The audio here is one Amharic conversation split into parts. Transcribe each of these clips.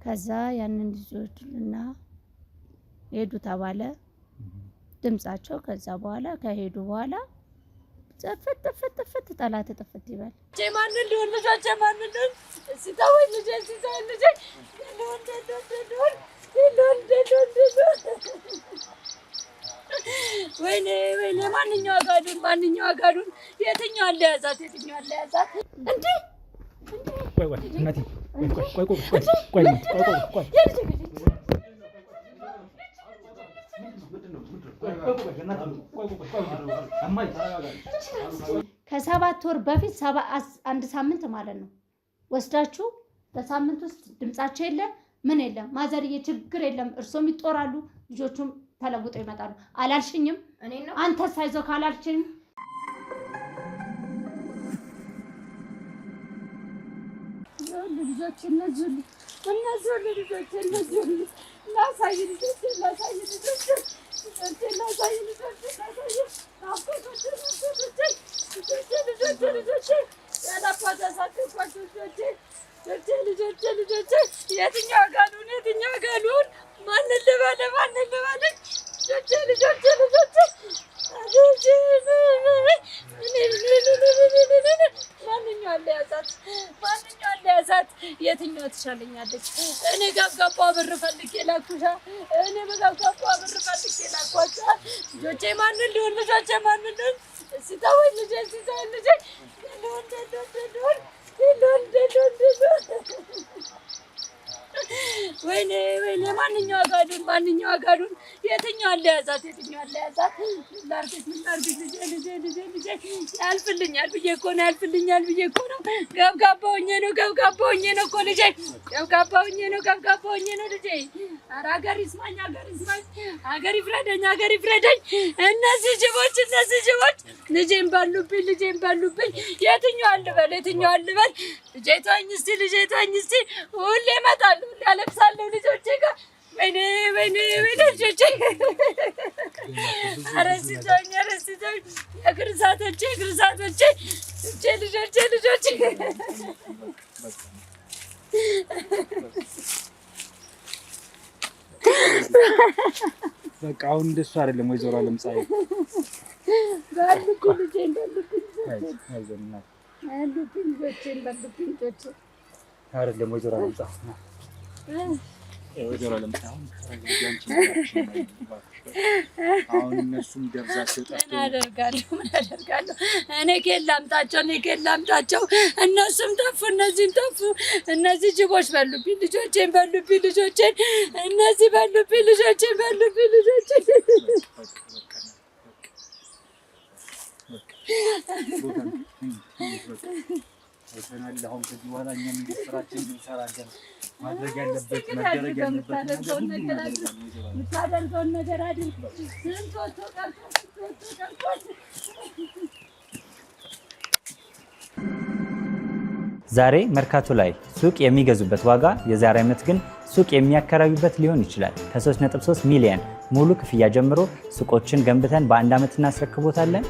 ከዛ ያንን ልጆችና ሄዱ ተባለ ድምጻቸው ከዛ በኋላ ከሄዱ በኋላ ጥፍት ጠላት ጥፍት ይበል ማን እንደሆነ ልጆቼ ማን እንደሆነ ሲታወይ ልጄ ወይኔ ማንኛው አጋዱን የትኛው አለያዛት እንዴ ቆይ እናቴ ቆይ ከ7 ወር በፊት 1 ሳምንት ማለት ነው ወስዳችሁ በሳምንት ውስጥ ድምጻቸው የለም ምን የለም ማዘርዬ ችግር የለም እርሶም ይጦራሉ ልጆቹም ተለውጠው ይመጣሉ አላልሽኝም አንተ ሳይዞ ካላልሽኝ ልጆች እነዚህ ላሳይ የትኛው ጋሉን ማንን ልበል ማንኛው አለያዛት የትኛው ትሻለኛለች እኔ ገብጋባ ብር ፈልጌ ላኩሻ ልጆቼ ማን እንደሆነ ሲታወይ ልጄ ወይኔ ማንኛው አጋዱን የትኛው አለያዛት ላርግሽ ልጄ ያልፍልኛል ብዬ እኮ ነው ገብጋባ ሆኜ ነው እኮ ልጄ ገብጋባ ሆኜ ነው ልጄ ኧረ ሀገር ይስማኝ ሀገር ይፍረደኝ እነዚህ ጅቦች ልጄን ባሉብኝ የትኛው አልበል ልጄ ተወኝ እስቲ ሁሌ እመጣለሁ ሁሌ አለቅሳለሁ ልጆቼ ጋር ወይኔ ልጆቼ ኧረ ሲቶኝ የግርዛቶቼ ልጆቼ በቃ አሁን እንደሱ አይደለም ወይዘሮ አለምፀሐይ ባልኩ ልጄን አይደለም ወይዘሮ አለምፀሐይ አሁን እነሱም ደብዛቸው ጠፍቶ ምን አደርጋለሁ እኔ ከላምጣቸው እነሱም ጠፉ እነዚህም ጠፉ እነዚህ ጅቦች በሉብኝ ልጆቼን እነዚህ በሉብኝ ልጆቼን አይተናል አሁን ከዚህ በኋላ እኛም ስራችን እንሰራለን ማድረግ ያለበት መደረግ ያለበት የምታደርገውን ነገር አድርግ ስንቶቹ ዛሬ መርካቶ ላይ ሱቅ የሚገዙበት ዋጋ የዛሬ ዓመት ግን ሱቅ የሚያከራዩበት ሊሆን ይችላል። ከ3.3 ሚሊዮን ሙሉ ክፍያ ጀምሮ ሱቆችን ገንብተን በአንድ ዓመት እናስረክቦታለን።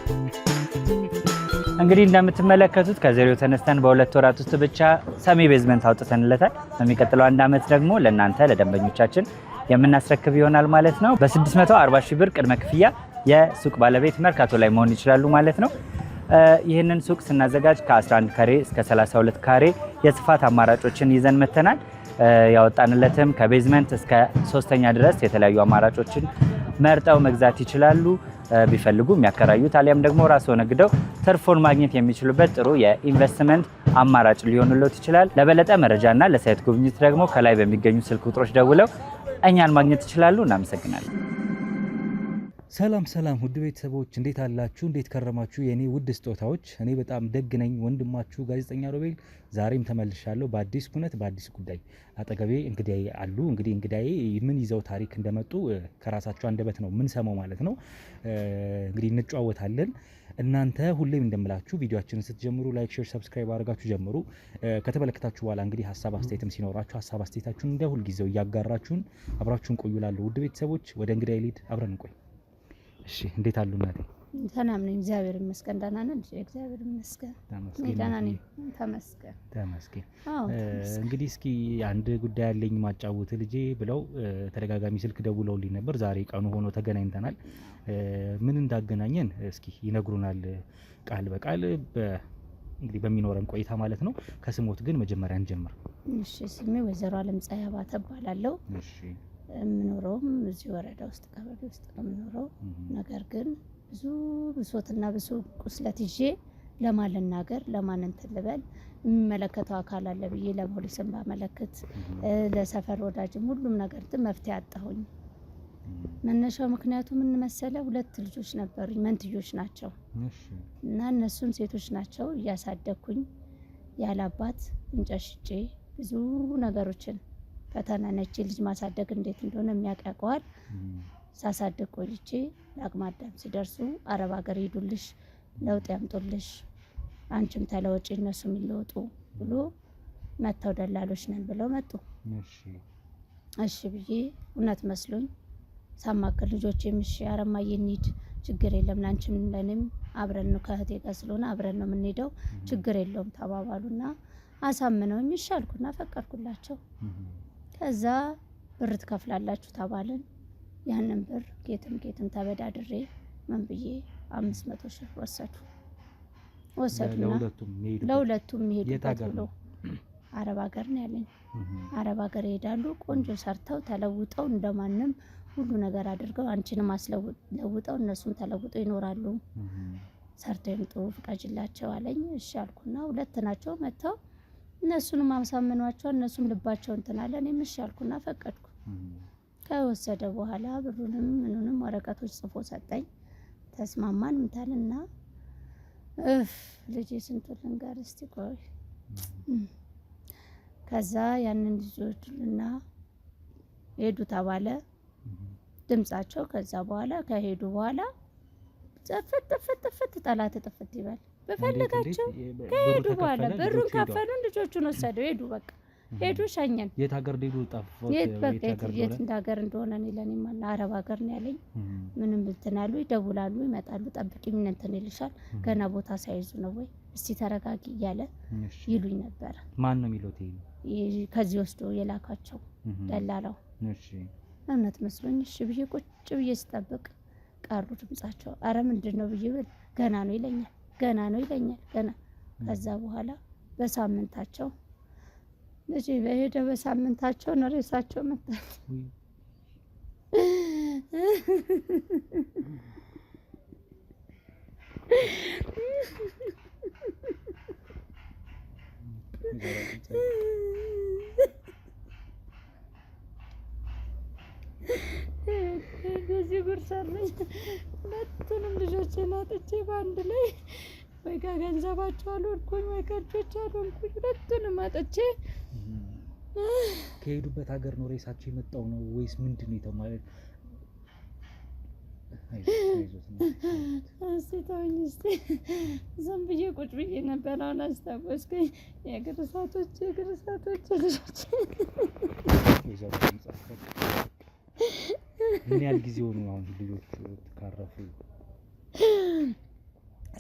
እንግዲህ እንደምትመለከቱት ከዜሮ ተነስተን በ2 ወራት ውስጥ ብቻ ሰሚ ቤዝመንት አውጥተንለታል። በሚቀጥለው አንድ ዓመት ደግሞ ለእናንተ ለደንበኞቻችን የምናስረክብ ይሆናል ማለት ነው። በ640 ሺህ ብር ቅድመ ክፍያ የሱቅ ባለቤት መርካቶ ላይ መሆን ይችላሉ ማለት ነው። ይህንን ሱቅ ስናዘጋጅ ከ11 ካሬ እስከ 32 ካሬ የስፋት አማራጮችን ይዘን መተናል። ያወጣንለትም ከቤዝመንት እስከ 3ኛ ድረስ የተለያዩ አማራጮችን መርጠው መግዛት ይችላሉ። ቢፈልጉ የሚያከራዩት አሊያም ደግሞ ራስዎ ነግደው ትርፉን ማግኘት የሚችሉበት ጥሩ የኢንቨስትመንት አማራጭ ሊሆንልዎት ይችላል። ለበለጠ መረጃና ለሳይት ጉብኝት ደግሞ ከላይ በሚገኙ ስልክ ቁጥሮች ደውለው እኛን ማግኘት ይችላሉ። እናመሰግናለን። ሰላም ውድ ቤተሰቦች እንዴት አላችሁ? እንዴት ከረማችሁ? የኔ ውድ ስጦታዎች፣ እኔ በጣም ደግ ነኝ ወንድማችሁ ጋዜጠኛ ሮቤል ዛሬም ተመልሻለሁ በአዲስ ኩነት በአዲስ ጉዳይ። አጠገቤ እንግዳዬ አሉ። እንግዲህ እንግዳዬ ምን ይዘው ታሪክ እንደመጡ ከራሳቸው አንደበት ነው ምን ሰማው ማለት ነው። እንግዲህ እንጨዋወታለን። እናንተ ሁሌም እንደምላችሁ ቪዲዮአችንን ስትጀምሩ ላይክ፣ ሼር፣ ሰብስክራይብ አድርጋችሁ ጀምሩ። ከተመለከታችሁ በኋላ እንግዲህ ሀሳብ አስተያየትም ሲኖራችሁ ሀሳብ አስተያየታችሁን እንደ ሁልጊዜው እያጋራችሁን አብራችሁን ቆዩ። ላሉ ውድ ቤተሰቦች ወደ እንግዳዬ ልሂድ፣ አብረን እንቆይ። እሺ እንዴት አሉ እናቴ? ሰላም ነኝ፣ እግዚአብሔር ይመስገን። ደህና ነን፣ እግዚአብሔር ይመስገን። ደህና ነኝ፣ ተመስገን ተመስገን። እንግዲህ እስኪ አንድ ጉዳይ ያለኝ ማጫወት ልጄ ብለው ተደጋጋሚ ስልክ ደውለውልኝ ነበር። ዛሬ ቀኑ ሆኖ ተገናኝተናል። ምን እንዳገናኘን እስኪ ይነግሩናል ቃል በቃል እንግዲህ በሚኖረን ቆይታ ማለት ነው። ከስሞት ግን መጀመሪያ እንጀምር። እሺ፣ ስሜ ወይዘሮ አለምፀሐይ አባተ እባላለሁ። እሺ፣ የምኖረውም እዚህ ወረዳ ውስጥ ቀበሌ ውስጥ ነው የምኖረው። ነገር ግን ብዙ ብሶትና ብዙ ቁስለት ይዤ ለማን ልናገር፣ ለማን እንትን ልበል፣ የሚመለከተው አካል አለ ብዬ ለፖሊስም ባመለክት ለሰፈር ወዳጅም ሁሉም ነገር መፍትሄ አጣሁኝ። መነሻው ምክንያቱ ምን መሰለ፣ 2 ልጆች ነበሩኝ፣ መንትዮች ናቸው እና እነሱም ሴቶች ናቸው። እያሳደግኩኝ ያለ አባት እንጨት ሽጬ ብዙ ነገሮችን ፈተና ነች። ልጅ ማሳደግ እንዴት እንደሆነ የሚያውቀዋል። ሳሳደግ ቆይቼ ለአቅመ አዳም ሲደርሱ አረብ ሀገር ሄዱልሽ፣ ለውጥ ያምጡልሽ፣ አንቺም ተለወጪ እነሱም ይለወጡ ብሎ መተው ደላሎች ነን ብለው መጡ። እሺ ብዬ እውነት መስሎኝ ሳማክር ልጆቼም እሺ አረማዬ እንሂድ፣ ችግር የለም ላንቺም ለኔም አብረን ነው ከእህቴ ጋር ስለሆነ አብረን ነው የምንሄደው፣ ችግር የለውም ተባባሉና አሳምነውኝ እሺ አልኩና ፈቀድኩላቸው። ከዛ ብር ትከፍላላችሁ ተባልን። ያንን ብር ጌትም ተበዳድሬ ምን ብዬ 500 ሺህ ወሰዱና ለሁለቱም የሚሄዱበት ብሎ አረብ ሀገር ነው ያለኝ። አረብ ሀገር ይሄዳሉ። ቆንጆ ሰርተው ተለውጠው እንደማንም ሁሉ ነገር አድርገው አንቺንም አስለውጠው እነሱም ተለውጠው ይኖራሉ። ሰርተው ይምጡ ፍቃጅላቸው አለኝ። እሺ አልኩና 2 ናቸው መተው እነሱንም አሳመኗቸው። እነሱም ልባቸው እንትን አለ። እኔም እሺ አልኩና ፈቀድኩ። ከወሰደ በኋላ ብሩንም ምኑንም ወረቀቶች ጽፎ ሰጠኝ። ተስማማን ምታልና ልጄ ስንቱን ልንገር እስቲ ቆይ። ከዛ ያንን ልጆችና ሄዱ ተባለ ድምጻቸው። ከዛ በኋላ ከሄዱ በኋላ ጥፍት ጠላት ጥፍት ይበል በፈለጋቸው ከሄዱ በኋላ ብሩን ከፈሉን፣ ልጆቹን ወሰደው ሄዱ። በቃ ሄዱ ሸኘን። የት ሀገር ሄዱ? ጠፋው። የት እንዳገር እንደሆነ እኔ ለኔም አለ አረብ ሀገር ነው ያለኝ። ምንም ብትናሉ ይደውላሉ፣ ይመጣሉ፣ ጠብቂ ምን እንትን ይልሻል፣ ገና ቦታ ሳይዙ ነው ወይ እስቲ ተረጋጊ እያለ ይሉኝ ነበር። ማን ነው የሚሉት? ከዚህ ወስዶ የላካቸው ደላላው። እውነት መስሎኝ እሺ ብዬ ቁጭ ብዬ ስጠብቅ ቀሩ ድምጻቸው። አረ ምንድነው ብዬ ብል ገና ነው ይለኛል፣ ገና ነው ይለኛል፣ ገና። ከዛ በኋላ በሳምንታቸው ልጅ በሄደ በሳምንታቸው ነው ሬሳቸው መጣ። በዚህ ብር ሰራኝ። 2ቱንም ልጆቼን አጥቼ በአንድ ላይ ወይ ከገንዘባቸው አልወድኩኝ ወይ ከእጆች አልወድኩኝ። 2ቱንም አጥቼ ከሄዱበት ሀገር ነው ሬሳቸው የመጣው ነው ወይስ ምንድን ነው ማለት? እስቲ ተወኝ እስቲ። ዝም ብዬ ቁጭ ብዬ ነበር። አሁን አስታወስኩኝ። የእግር እሳቶች ልጆች ምን ያህል ጊዜ ሆኑ አሁን ልጆች ካረፉ?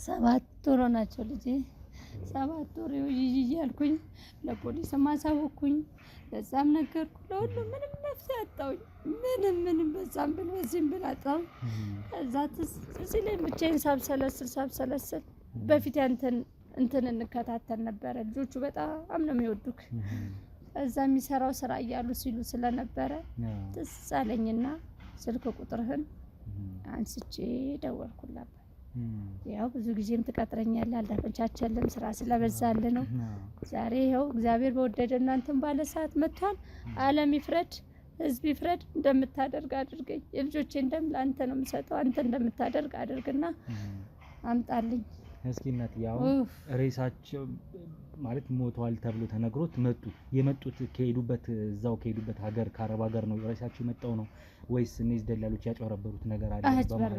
7 ወር ናቸው ልጄ። 7 ወር እያልኩኝ ለፖሊስ ማሳወቅኩኝ፣ ለዛም ነገርኩ፣ ለሁሉም ምንም መፍትሄ አጣሁኝ። ምንም በዛም ብል በዚህም ብል አጣሁ። ከዛ እዚህ ላይ ብቻዬን ሳብሰለስል በፊት እንትን እንከታተል ነበረ። ልጆቹ በጣም ነው የሚወዱክ። እዛ የሚሰራው ስራ እያሉ ሲሉ ስለነበረ ትዝ አለኝና ስልክ ቁጥርህን አንስቼ ደወልኩላት። ያው ብዙ ጊዜም ትቀጥረኛለህ፣ አልተመቻቸልም፣ ስራ ስለበዛልህ ነው። ዛሬ ይኸው እግዚአብሔር በወደደ እናንተን ባለ ሰዓት መጥቷል። ዓለም ይፍረድ፣ ህዝብ ይፍረድ። እንደምታደርግ አድርገኝ። የልጆቼን ደም ለአንተ ነው የምሰጠው። አንተ እንደምታደርግ አድርግና አምጣልኝ። እስኪ እናት ያው ሬሳቸው ማለት ሞተዋል ተብሎ ተነግሮት የመጡት እዛው ከሄዱበት ሀገር ከአረብ ሀገር ነው ሬሳቸው የመጣው ነው ወይስ እነዚህ ደላሎች ያጭበረበሩት ነገር አለ?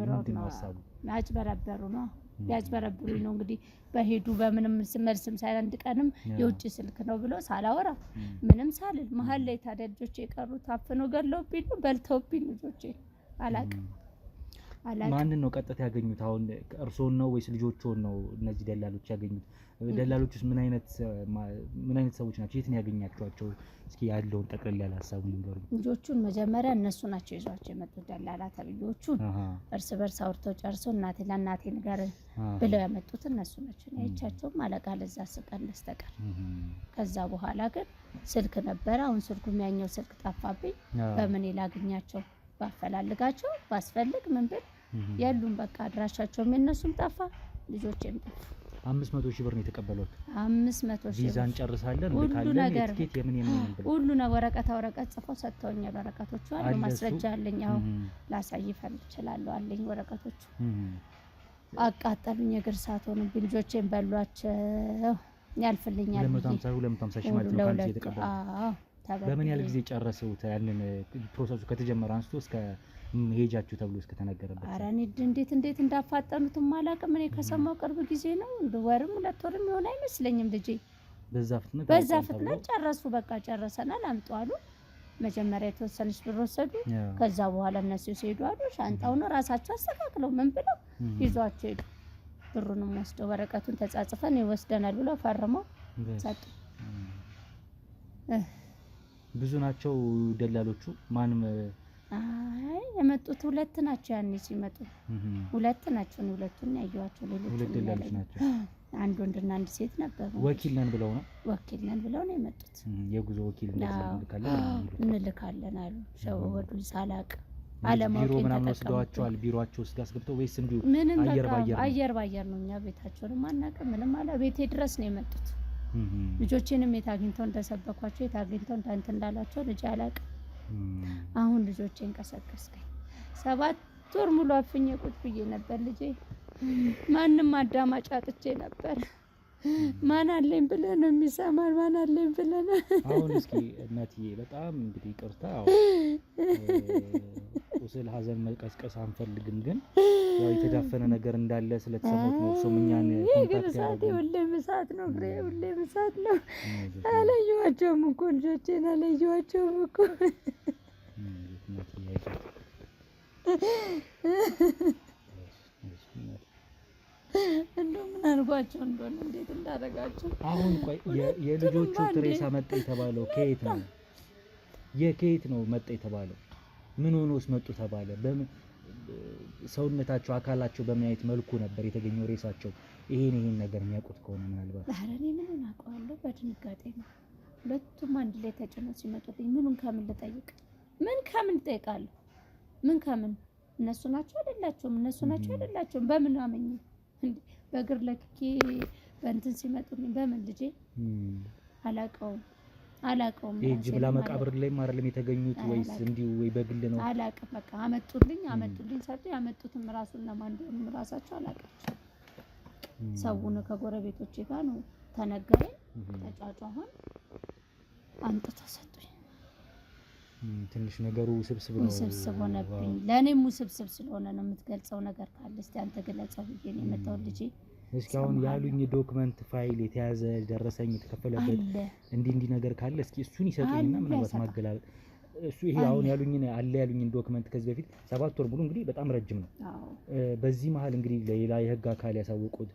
ምንድን ነው ሀሳቡ? ያጭበረበሩ ነው። ቢያጭበረብሩኝ ነው እንግዲህ በሄዱ በምንም መልስም ሳይል ቀንም የውጭ ስልክ ነው ብሎ ሳላወራ ምንም ሳልል መሀል ላይ ታዲያ ልጆቼ የቀሩት አፍነው ገለውብኝ ነው በልተውብኝ ልጆቼ አላቅም ማንን ነው ቀጥታ ያገኙት? አሁን እርሶን ነው ወይስ ልጆቹን ነው እነዚህ ደላሎች ያገኙት? ደላሎቹስ ምን አይነት ሰዎች ናቸው? የት ነው ያገኛቸዋቸው? እስኪ ያለውን ጠቅለል ያለ ሀሳቡን ንገሩኝ። ልጆቹን መጀመሪያ እነሱ ናቸው ይዟቸው የመጡት ደላላ ተብዮቹን። እርስ በርስ አውርተው ጨርሰው ለእናቴ ንገር ብለው ያመጡት እነሱ ናቸው። አይቻቸውም አለቃ ለዛ ስቀን በስተቀር። ከዛ በኋላ ግን ስልክ ነበረ። አሁን ስልኩም ያኛው ስልክ ጠፋብኝ። በምን ላግኛቸው? ባፈላልጋቸው ባስፈልግ ምን ብል ያሉን በቃ አድራሻቸውም የነሱም ጠፋ፣ ልጆቼም ጠፋ። 500 ሺህ ብር ነው የተቀበሉት። 500 ሺህ ቪዛ እንጨርሳለን ልካለን ትኬት የምን ሁሉ ነው ወረቀት ጽፈው ሰጥተውኛል። ወረቀቶቹ አሉ፣ ማስረጃ አለኝ። አሁን ላሳይ እችላለሁ፣ አለኝ ወረቀቶቹ። አቃጠሉኝ፣ የእግር ሰዓት ሆኑብኝ፣ ልጆቼን በሏቸው። ያልፍልኛል 250 ሺህ ማለት ነው ካንቺ የተቀበሉት። በምን ያህል ጊዜ ጨረሰውት ያንን ፕሮሰሱ ከተጀመረ አንስቶ እስከ ሄጃችሁ ተብሎ እስከ ተነገረበት? ኧረ እኔ እንዴት እንዳፋጠኑት ማላውቅም። እኔ ከሰማው ቅርብ ጊዜ ነው። ወርም 2 ወርም ይሆን አይመስለኝም። ልጄ በዛ ፍጥነት ጨረሱ። በቃ ጨረሰናል አምጡ አሉ። መጀመሪያ የተወሰነች ብር ወሰዱ። ከዛ በኋላ እነሱ ሲሄዱ አሉ ሻንጣውን ራሳቸው አስተካክለው ምን ብለው ይዟቸው ሄዱ። ብሩንም ወስደው ወረቀቱን ተጻጽፈን ይወስደናል ብለው ፈርመው ሰጡ። ብዙ ናቸው ደላሎቹ? ማንም አይ የመጡት 2 ናቸው። ያኔ ሲመጡ 2 ናቸው። ነው 2ቱን ያዩዋቸው። ሌሎች 2 ደላሎች ናቸው። አንድ ወንድና አንድ ሴት ነበሩ። ወኪል ነን ብለው ነው የመጡት። የጉዞ ወኪል እንልካለን አሉ። ሸወዱ ሳላቅ ቢሮ ምናምን ወስደዋቸዋል? ቢሮአቸው ውስጥ አስገብተው ወይስ እንዲሁ አየር ባየር ነው? እኛ ቤታቸውንም አናውቅም ምንም አለ። ቤቴ ድረስ ነው የመጡት። ልጆቼንም የት አግኝተው እንደሰበኳቸው የት አግኝተው እንትን እንዳላቸው ልጅ አላውቅም። አሁን ልጆቼን ቀሰቀስከኝ። 7 ወር ሙሉ አፍኜ ቁጭ ብዬ ነበር ልጄ። ማንም አዳማጭ አጥቼ ነበር። ማን አለኝ ብለህ ነው የሚሰማን? ማን አለኝ ብለህ ነው? አሁን እስኪ እናትዬ በጣም እንግዲህ ይቅርታ ቁስል ሀዘን መቀስቀስ አንፈልግም፣ ግን ያው የተዳፈነ ነገር እንዳለ ስለተሰሙት ነው እሱም እኛን ኮንታክት ያደረገው። ሁሌም እሳት ነው ፍሬ፣ ሁሌም እሳት ነው። አለየኋቸውም እኮ ልጆቼን አለየኋቸውም እኮ። እንደው ምን አድርጓቸው እንደሆነ እንዴት እንዳደረጋቸው። አሁን ቆይ የልጆቹ ትሬሳ መጣ የተባለው ከየት ነው? ከየት ነው መጣ የተባለው? ምን ሆኖስ መጡ ተባለ? በምን ሰውነታቸው አካላቸው በምን አይነት መልኩ ነበር የተገኘው ሬሳቸው? ይሄን ነገር የሚያውቁት ከሆነ ምናልባት። ኧረ እኔ ምን አውቀዋለሁ፣ በድንጋጤ ነው። 2ቱም አንድ ላይ ተጭነው ሲመጡልኝ ምኑን ከምን ልጠይቅ? ምን ከምን እጠይቃለሁ? ምን ከምን እነሱ ናቸው አይደላቸውም? በምን አመኝ እንዴ? በእግር ለክኬ በእንትን ሲመጡልኝ በምን ልጄ አላውቀውም። ጅብላ መቃብር ላይ አይደለም የተገኙት ወይስ እንዲሁ ወይ በግል ነው? አላውቅም። በቃ አመጡልኝ ሰጡ። ያመጡትም ራሱን ለማን እንደሆነ ራሳቸው አላውቃቸው። ሰውን ከጎረቤቶቼ ጋር ነው ተነገረኝ። ተጫጫሁን አምጥተው ሰጡኝ። ትንሽ ነገሩ ውስብስብ ሆነብኝ። ለእኔም ውስብስብ ስለሆነ ነው። የምትገልጸው ነገር ካለ እስቲ አንተ ገለጸው ብዬ ነው የመጣው ልጄ። እስኪ አሁን ያሉኝ ዶክመንት ፋይል የተያዘ ደረሰኝ የተከፈለበት እንዲህ ነገር ካለ እስኪ እሱን ይሰጡኝና ምናልባት ማገላበጥ እሱ ይሄ አሁን ያሉኝን ዶክመንት ከዚህ በፊት 7 ወር ሙሉ እንግዲህ በጣም ረጅም ነው። በዚህ መሀል እንግዲህ ሌላ የህግ አካል ያሳወቁት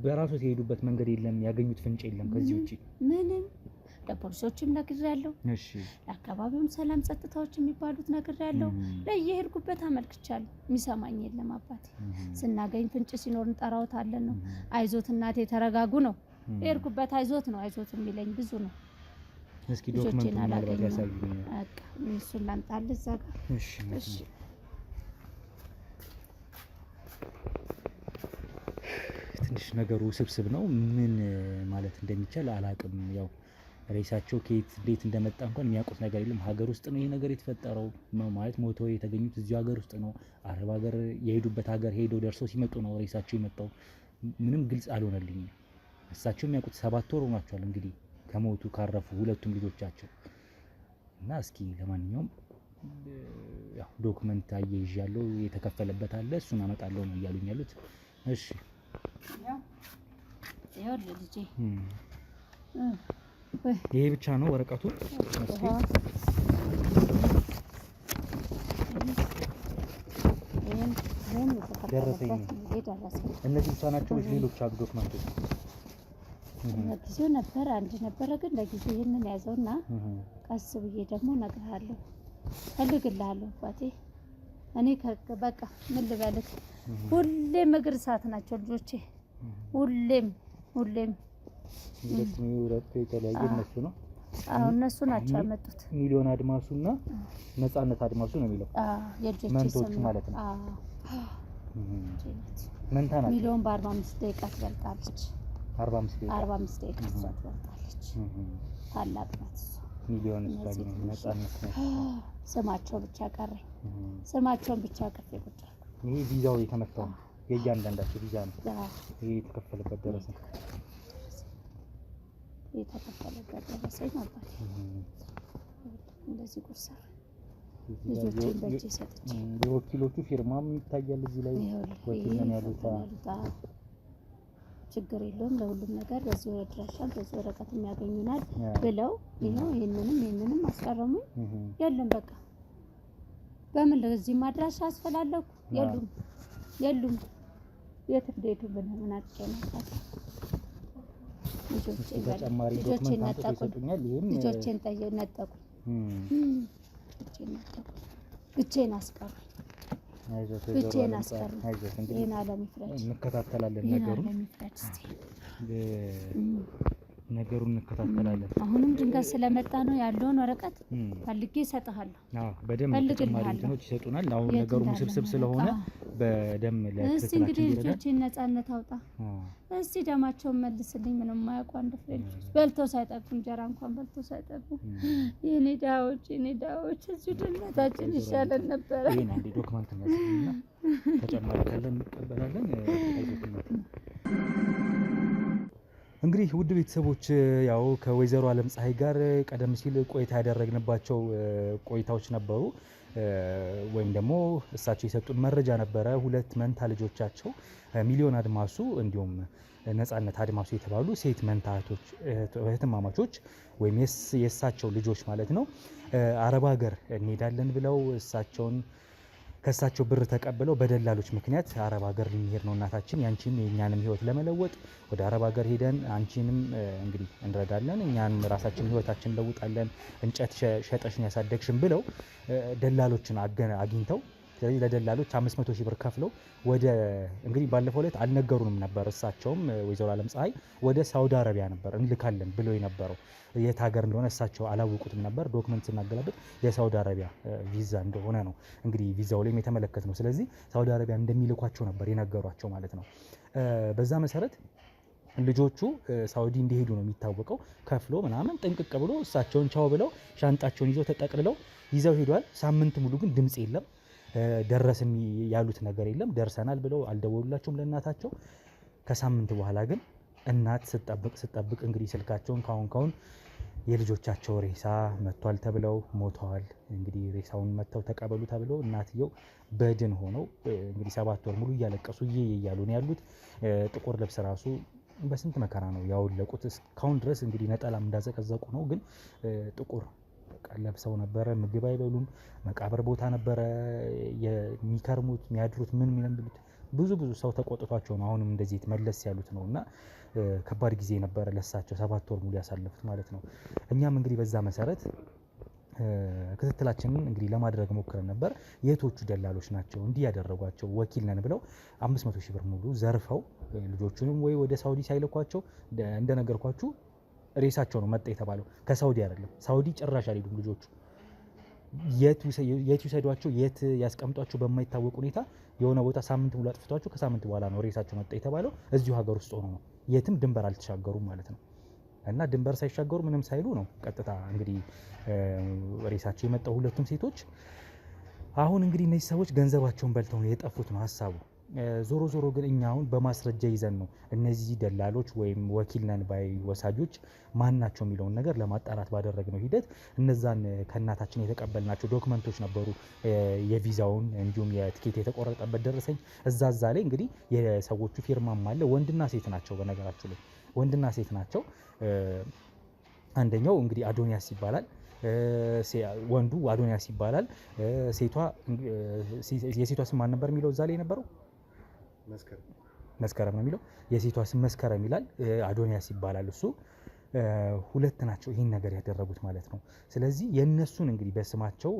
በራሱ የሄዱበት መንገድ የለም፣ ያገኙት ፍንጭ የለም ከዚህ ውጪ ምንም። ለፖሊሶችም ነግሬያለሁ። እሺ ለአካባቢውም ሰላም ጸጥታዎች የሚባሉት ነግሬያለሁ። ለየሄድኩበት አመልክቻለሁ። የሚሰማኝ የለም። አባቴ ስናገኝ ፍንጭ ሲኖር እንጠራውታለን ነው። አይዞት እናቴ ተረጋጉ ነው የሄድኩበት። አይዞት የሚለኝ ብዙ ነው። እስኪ ዶክመንቱን ማለት ያሳዩኝ። በቃ እሱን ላምጣልህ እዛ ጋር። እሺ ትንሽ ነገሩ ስብስብ ነው። ምን ማለት እንደሚቻል አላውቅም። ያው ሬሳቸው ከየት እንዴት እንደመጣ እንኳን የሚያውቁት ነገር የለም። ሀገር ውስጥ ነው ይሄ ነገር የተፈጠረው ነው ማለት ሞተው የተገኙት እዚሁ ሀገር ውስጥ ነው። አረብ ሀገር የሄዱበት ሀገር ሄደው ደርሰው ሲመጡ ነው ሬሳቸው የመጣው። ምንም ግልጽ አልሆነልኝም። እሳቸው የሚያውቁት 7 ወር ሆኗቸዋል እንግዲህ ከሞቱ ካረፉ 2ቱም ልጆቻቸው እና እስኪ ለማንኛውም ያው ዶክመንት አያይዣለሁ የተከፈለበት አለ እሱን አመጣለሁ ነው እያሉኝ ያሉት። እሺ ያው ልጄ ይሄ ብቻ ነው ወረቀቱ? ደረሰኝ እነዚህ ብቻ ናቸው ወይስ ሌሎች አሉ ዶክመንቶች? ለጊዜው ነበር አንድ ነበረ፣ ግን ለጊዜው ይሄንን ያዘውና ቀስ ብዬ ደግሞ እነግርሃለሁ እፈልግልሃለሁ አባቴ። እኔ በቃ ምን ልበልህ፣ ሁሌም እግር እሳት ናቸው ልጆቼ። ሁሌም ሁለት የተለያየ እነሱ ነው። አዎ እነሱ ናቸው ያመጡት። ሚሊዮን አድማሱና ነጻነት አድማሱ ነው የሚለው። የልጆቼ መንቶቹ ማለት ነው። መንታ ናቸው። ሚሊዮን በ45 ደቂቃ ትበልጣለች። 45 ደቂቃ እሷ ትበልጣለች። ታላቅ ናት እሷ። ሚሊዮን እሷ ነጻነት ነው። ስማቸው ብቻ ቀረኝ። ስማቸውን ብቻ ቀፌ ቁጭ አልኩ። ይሄ ቪዛው የተመታው የእያንዳንዳቸው ቪዛ ነው። ይሄ የተከፈለበት ደረሰኝ አባቴ። እንደዚህ ቁርሳ ልጆቼን በእጄ ሰጥቼ የወኪሎቹ ፊርማም ይታያል እዚህ ላይ። ወኪል ነን ያሉት ችግር የለውም ለሁሉም ነገር በዚህ አድራሻም በዚህ ወረቀት የሚያገኙናል ብለው ይኸው ይሄንንም አስፈረሙኝ። የለም በቃ በምን ለዚህ ማድራሻ አስፈላለኩ። የሉም የት እንደሄዱ ምን አጨናቃት። ልጆቼን ነጠቁኝ። ብቻዬን አስቀሩኝ። ይሄን ዓለም ይፍረድ። እንከታተላለን ነገሩን እንከታተላለን። አሁንም ድንገት ስለመጣ ነው ያለውን ወረቀት ፈልጌ እሰጥሃለሁ። በደንብ ተጨማሪ እንትኖች ይሰጡናል። አሁን ነገሩ ውስብስብ ስለሆነ በደም እስቲ እንግዲህ ልጆቼን ነፃነት አውጣ። እስቲ ደማቸውን መልስልኝ። ምንም የማያውቁ አንድ ፍሬ ልጆች በልተው ሳይጠግቡ እንጀራ እንኳን በልተው ሳይጠግቡ የኔ ዳዎች እዚሁ ድህነታችን ይሻለን ነበረ። ይሄን አንዴ ዶክመንት ያስፈልግና ተጨማሪ ካለ እንቀበላለን። እንግዲህ ውድ ቤተሰቦች ያው ከወይዘሮ አለም ፀሐይ ጋር ቀደም ሲል ቆይታ ያደረግንባቸው ቆይታዎች ነበሩ፣ ወይም ደግሞ እሳቸው የሰጡን መረጃ ነበረ። ሁለት መንታ ልጆቻቸው ሚሊዮን አድማሱ እንዲሁም ነጻነት አድማሱ የተባሉ ሴት መንታ እህትማማቾች ወይም የእሳቸው ልጆች ማለት ነው አረብ ሀገር እንሄዳለን ብለው ከእሳቸው ብር ተቀብለው በደላሎች ምክንያት አረብ ሀገር ልንሄድ ነው እናታችን፣ ያንቺን የእኛንም ህይወት ለመለወጥ ወደ አረብ ሀገር ሄደን አንቺንም እንግዲህ እንረዳለን፣ እኛንም ራሳችን ህይወታችን እንለውጣለን፣ እንጨት ሸጠሽን ያሳደግሽን ብለው ደላሎችን አግኝተው፣ ስለዚህ ለደላሎች 500 ሺህ ብር ከፍለው ወደ እንግዲህ ባለፈው ዕለት አልነገሩንም ነበር። እሳቸውም ወይዘሮ አለም ፀሐይ ወደ ሳውዲ አረቢያ ነበር እንልካለን ብሎ የነበረው። የት ሀገር እንደሆነ እሳቸው አላወቁትም ነበር። ዶክመንት ስናገላብጥ የሳውዲ አረቢያ ቪዛ እንደሆነ ነው እንግዲህ ቪዛው ላይም የተመለከት ነው። ስለዚህ ሳውዲ አረቢያ እንደሚልኳቸው ነበር የነገሯቸው ማለት ነው። በዛ መሰረት ልጆቹ ሳውዲ እንዲሄዱ ነው የሚታወቀው። ከፍሎ ምናምን ጥንቅቅ ብሎ እሳቸውን ቻው ብለው ሻንጣቸውን ይዘው ተጠቅልለው ይዘው ሄዷል። ሳምንት ሙሉ ግን ድምጽ የለም፣ ደረስን ያሉት ነገር የለም። ደርሰናል ብለው አልደወሉላቸውም ለእናታቸው። ከሳምንት በኋላ ግን እናት ስጠብቅ እንግዲህ ስልካቸውን ካሁን የልጆቻቸው ሬሳ መጥቷል ተብለው ሞተዋል። እንግዲህ ሬሳውን መጥተው ተቀበሉ ተብለው እናትየው በድን ሆነው እንግዲህ 7 ወር ሙሉ እያለቀሱ እያሉ ነው ያሉት። ጥቁር ልብስ ራሱ በስንት መከራ ነው ያወለቁት። እስካሁን ድረስ እንግዲህ ነጠላም እንዳዘቀዘቁ ነው። ግን ጥቁር ለብሰው ነበረ። ምግብ አይበሉም። መቃብር ቦታ ነበረ የሚከርሙት የሚያድሩት። ምን የሚሉት ብዙ ሰው ተቆጥቷቸው ነው አሁንም እንደዚህ መለስ ያሉት ነው። እና ከባድ ጊዜ ነበረ ለሳቸው 7 ወር ሙሉ ያሳለፉት ማለት ነው። እኛም እንግዲህ በዛ መሰረት ክትትላችንን እንግዲህ ለማድረግ ሞክረን ነበር። የቶቹ ደላሎች ናቸው እንዲህ ያደረጓቸው? ወኪል ነን ብለው 500 ሺህ ብር ሙሉ ዘርፈው ልጆቹንም ወይ ወደ ሳውዲ ሳይልኳቸው እንደነገርኳችሁ ሬሳቸው ነው መጣ የተባለው። ከሳውዲ አይደለም፣ ሳውዲ ጭራሽ አልሄዱም ልጆቹ። የት ይሰዷቸው የት ያስቀምጧቸው በማይታወቅ ሁኔታ የሆነ ቦታ ሳምንት ሙሉ አጥፍቷቸው ከሳምንት በኋላ ነው ሬሳቸው መጣ የተባለው። እዚሁ ሀገር ውስጥ ሆኖ ነው፣ የትም ድንበር አልተሻገሩም ማለት ነው። እና ድንበር ሳይሻገሩ ምንም ሳይሉ ነው ቀጥታ እንግዲህ ሬሳቸው የመጣው ሁለቱም ሴቶች። አሁን እንግዲህ እነዚህ ሰዎች ገንዘባቸውን በልተው ነው የጠፉት ነው ሀሳቡ። ዞሮ ግን እኛ አሁን በማስረጃ ይዘን ነው እነዚህ ደላሎች ወይም ወኪል ነን ባይ ወሳጆች ማን ናቸው የሚለውን ነገር ለማጣራት ባደረግነው ሂደት እነዛን ከእናታችን የተቀበልናቸው ዶክመንቶች ነበሩ። የቪዛውን እንዲሁም የትኬት የተቆረጠበት ደረሰኝ እዛ ላይ እንግዲህ የሰዎቹ ፊርማም አለ። ወንድና ሴት ናቸው፣ በነገራችሁ ላይ ወንድና ሴት ናቸው። አንደኛው እንግዲህ አዶኒያስ ይባላል፣ ወንዱ አዶኒያስ ይባላል። የሴቷ ስም ማን ነበር የሚለው እዛ ላይ የነበረው? መስከረም ነው የሚለው። የሴቷ ስም መስከረም ይላል። አዶንያስ ይባላል እሱ። ሁለት ናቸው ይህን ነገር ያደረጉት ማለት ነው። ስለዚህ የእነሱን እንግዲህ በስማቸው